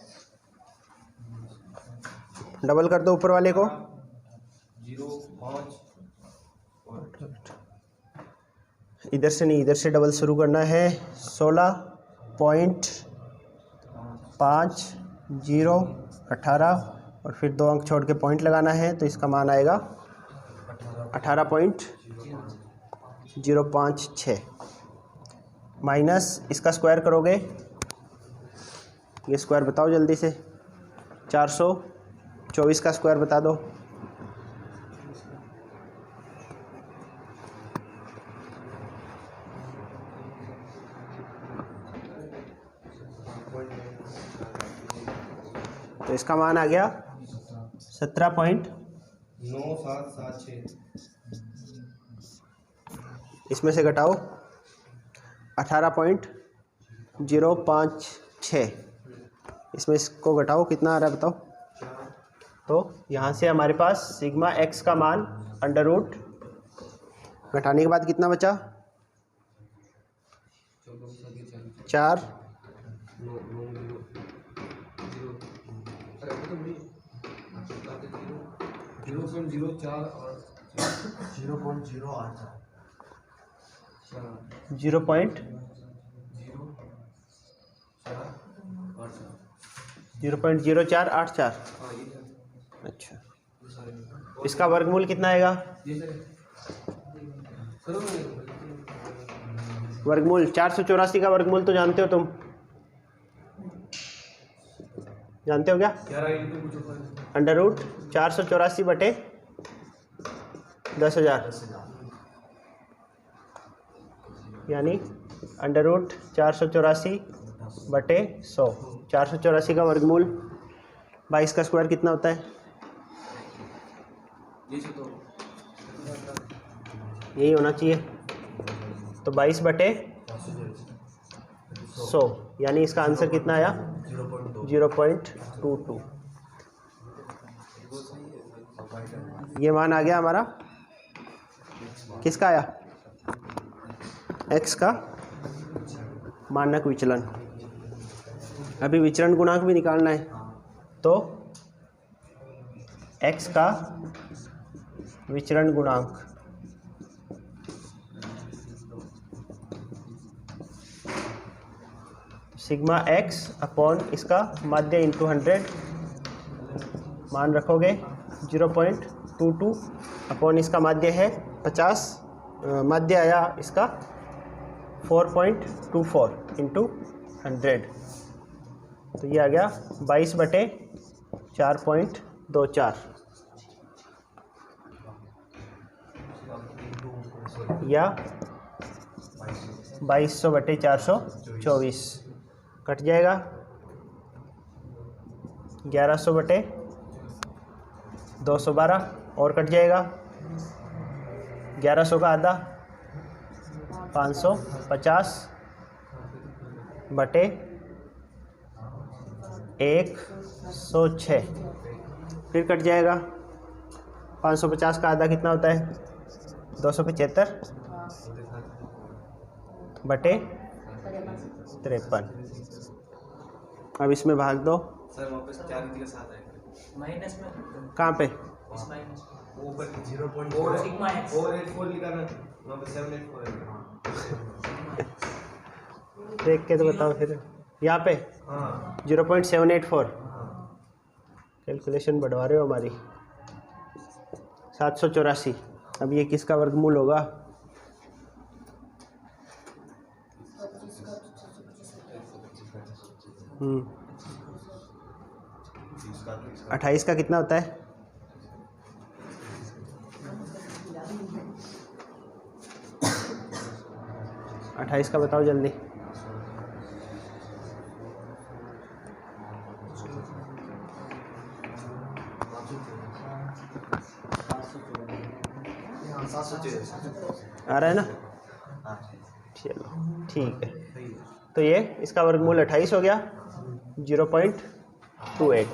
डबल कर दो ऊपर वाले को, 0.5, इधर से नहीं, इधर से डबल शुरू करना है, 16.5018 और फिर 2 अंक छोड़ के पॉइंट लगाना है, तो इसका मान आएगा 18.056 माइनस इसका स्क्वायर करोगे, ये स्क्वायर बताओ जल्दी से, 424 का स्क्वायर बता दो, तो इसका मान आ गया 17.9776, इसमें से घटाओ 18.056, इसमें इसको घटाओ कितना आ रहा है बताओ, तो यहाँ से हमारे पास सिग्मा एक्स का मान अंडर रूट, घटाने के बाद कितना बचा 4, 0.0484, अच्छा, इसका वर्गमूल कितना आएगा, वर्गमूल 484 का वर्गमूल तो जानते हो तुम, जानते हो क्या, अंडर रूट 484 बटे 10,000, यानी अंडर रूट 484 बटे 100, 484 का वर्गमूल 22 का स्क्वायर कितना होता है, यही होना चाहिए, तो 22 बटे 100, यानी इसका आंसर कितना आया 0.22। ये मान आ गया हमारा, किसका आया, x का मानक विचलन। अभी विचरण गुणांक भी निकालना है, तो x का विचरण गुणांक सिग्मा x अपॉन इसका माध्य इंटू 100, मान रखोगे 0.22 अपॉन इसका माध्य है 50, माध्य आया इसका 4.24 इंटू 100, तो ये आ गया 22/4.24 या 2200/424, कट जाएगा 1100/212 और कट जाएगा 1100 का आधा 550/106, फिर कट जाएगा 550 का आधा कितना होता है 275/53। अब इसमें भाग दो, सर वापस 4 के साथ आएगा माइनस में, कहाँ पे, इस माइनस ऊपर 0.4 सिग्मा x 484 लिखा ना, वहाँ पे 784 है। देख के तो बताओ फिर, यहाँ पे हाँ 0.784, कैलकुलेशन बढ़वा रहे हो हमारी, 784। अब ये किसका वर्गमूल होगा, हम्म 28 का कितना होता है, अट्ठाईस का बताओ जल्दी, आ रहा है ना, चलो ठीक है। तो ये इसका वर्गमूल 28 हो गया, 0.28,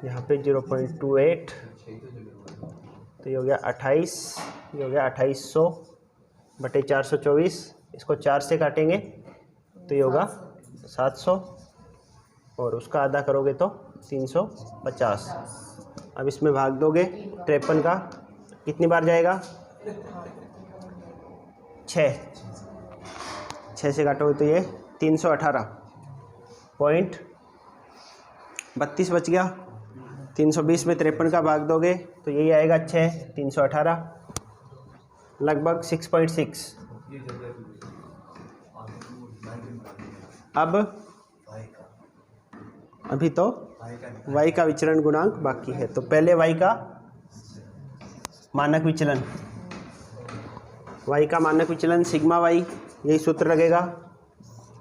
यहाँ पे 0.28, तो ये हो गया 28, ये हो गया 2800/424, इसको 4 से काटेंगे तो ये होगा 700, और उसका आधा करोगे तो 350। अब इसमें भाग दोगे 53 का, कितनी बार जाएगा 6 से काटोगे तो ये 318.32 बच गया। 320 में 53 का भाग दोगे तो यही आएगा 6, 318 लगभग 6.6। अब अभी तो y का विचरण गुणांक बाकी है, तो पहले y का मानक विचलन, y का मानक विचलन सिग्मा y, यही सूत्र लगेगा,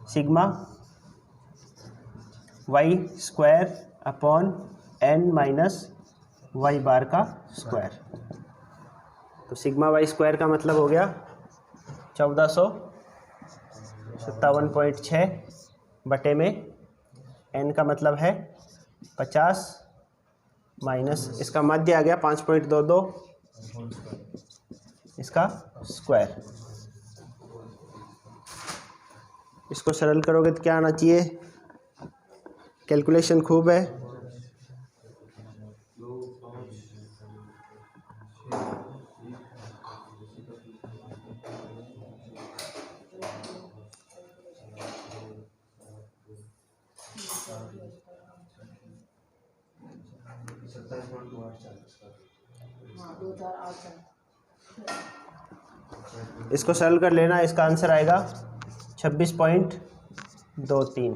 sigma y square upon n minus y बार का स्क्वायर। तो सिग्मा y स्क्वायर का मतलब हो गया 1457.6 बटे में n का मतलब है 50 माइनस इसका माध्य आ गया 5.22, इसका स्क्वायर। इसको सरल करोगे तो क्या आना चाहिए, कैलकुलेशन खूब है, इसको सरल कर लेना, इसका आंसर आएगा 26.23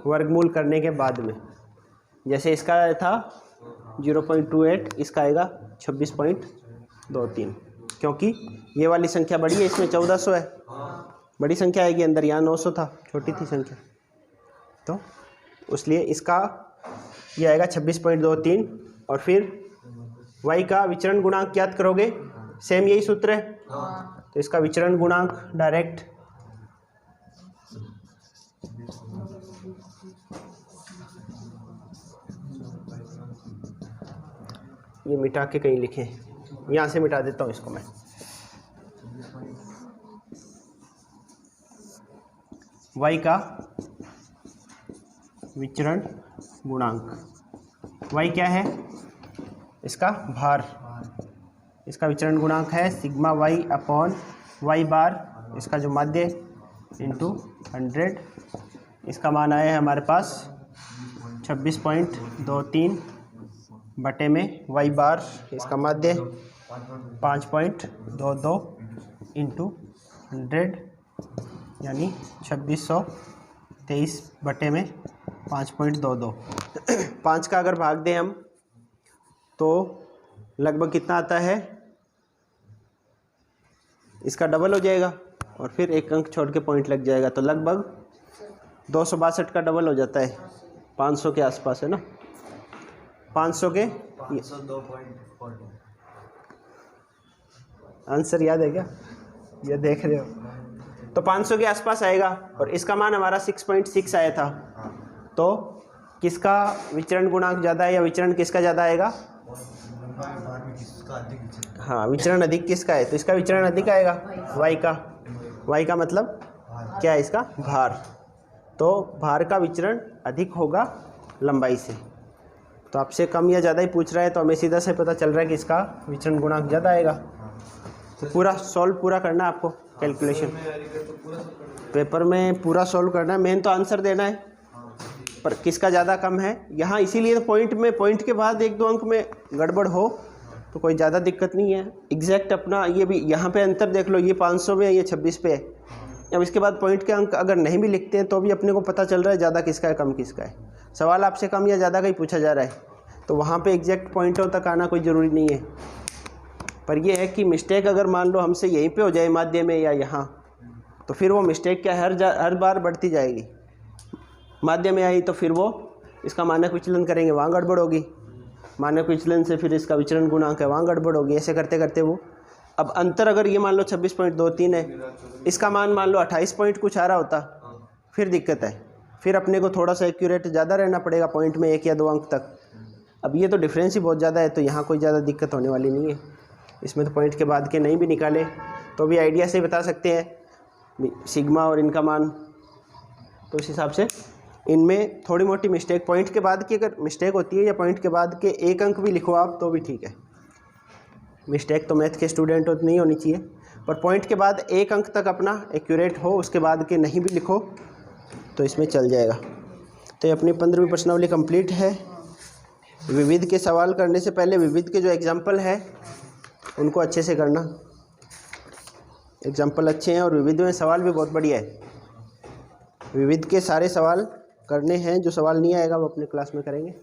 वर्गमूल करने के बाद में। जैसे इसका था 0.28, इसका आएगा 26.23, क्योंकि ये वाली संख्या बड़ी है, इसमें 1400 है, बड़ी संख्या आएगी अंदर, यहाँ 900 था, छोटी थी संख्या, तो इसलिए इसका ये आएगा 26.23। और फिर y का विचरण गुणांक ज्ञात करोगे, सेम यही सूत्र है, तो इसका विचरण गुणांक डायरेक्ट ये मिटा के कहीं लिखें, यहाँ से मिटा देता हूँ इसको मैं। y का विचरण गुणांक, y क्या है? इसका भार, इसका विचरण गुणांक है सिग्मा y अपॉन y बार, इसका जो माध्य इंटू 100, इसका मान आया है हमारे पास 26.23 बटे में y बार, इसका माध्य 5.22 इंटू 100 यानी 2623 बटे में 5.22। 5 का अगर भाग दें हम तो लगभग कितना आता है? इसका डबल हो जाएगा और फिर एक अंक छोड़ के पॉइंट लग जाएगा, तो लगभग 262 का डबल हो जाता है, 500 के आसपास है ना, 500 के 502.40। आंसर याद है क्या? ये देख रहे हो, तो 500 के आसपास आएगा और इसका मान हमारा 6.6 आया था। तो किसका विचरण गुणांक ज़्यादा है या विचरण किसका ज़्यादा आएगा? हाँ, विचरण अधिक किसका है? तो इसका विचरण अधिक आएगा y का। y का मतलब क्या है? इसका भार। तो भार का विचरण अधिक होगा लंबाई से। तो आपसे कम या ज़्यादा ही पूछ रहा है तो हमें सीधा से पता चल रहा है कि इसका विचरण गुणांक ज़्यादा आएगा। तो पूरा सॉल्व पूरा करना है आपको कैलकुलेशन, पेपर में पूरा सॉल्व करना है, मेन तो आंसर देना है, पर किसका ज़्यादा कम है यहाँ, इसीलिए तो पॉइंट के बाद 1-2 अंक में गड़बड़ हो तो कोई ज़्यादा दिक्कत नहीं है। एग्जैक्ट अपना ये भी यहाँ पे अंतर देख लो, ये 500 में है, ये 26 पे है। अब इसके बाद पॉइंट के अंक अगर नहीं भी लिखते हैं तो भी अपने को पता चल रहा है ज़्यादा किसका है कम किसका है। सवाल आपसे कम या ज़्यादा का ही पूछा जा रहा है, तो वहाँ पे एग्जैक्ट पॉइंटों तक आना कोई ज़रूरी नहीं है। पर यह है कि मिस्टेक अगर मान लो हमसे यहीं पे हो जाए माध्य में या यहाँ, तो फिर वो मिस्टेक क्या हर बार बढ़ती जाएगी। माध्य में आई तो फिर वो इसका मानक विचलन करेंगे, वहाँ गड़बड़ होगी, मानक विचलन से फिर इसका विचरण गुणांक है, वहाँ गड़बड़ होगी, ऐसे करते करते वो। अब अंतर अगर ये मान लो 26.23 है, इसका मान मान लो 28 पॉइंट कुछ आ रहा होता, फिर दिक्कत है, फिर अपने को थोड़ा सा एक्यूरेट ज़्यादा रहना पड़ेगा पॉइंट में 1 या 2 अंक तक। अब ये तो डिफरेंस ही बहुत ज़्यादा है, तो यहाँ कोई ज़्यादा दिक्कत होने वाली नहीं है। इसमें तो पॉइंट के बाद के नहीं भी निकाले तो भी आइडिया से बता सकते हैं सिग्मा और इनका मान। तो इस हिसाब से इनमें थोड़ी मोटी मिस्टेक पॉइंट के बाद की अगर मिस्टेक होती है या पॉइंट के बाद के 1 अंक भी लिखो आप तो भी ठीक है। मिस्टेक तो मैथ के स्टूडेंट हो तो नहीं होनी चाहिए, पर पॉइंट के बाद 1 अंक तक अपना एक्यूरेट हो, उसके बाद के नहीं भी लिखो तो इसमें चल जाएगा। तो ये अपनी 15वीं प्रश्नावली कंप्लीट है। विविध के सवाल करने से पहले विविध के जो एग्जाम्पल है उनको अच्छे से करना, एग्जाम्पल अच्छे हैं और विविध में सवाल भी बहुत बढ़िया है। विविध के सारे सवाल करने हैं, जो सवाल नहीं आएगा वो अपने क्लास में करेंगे।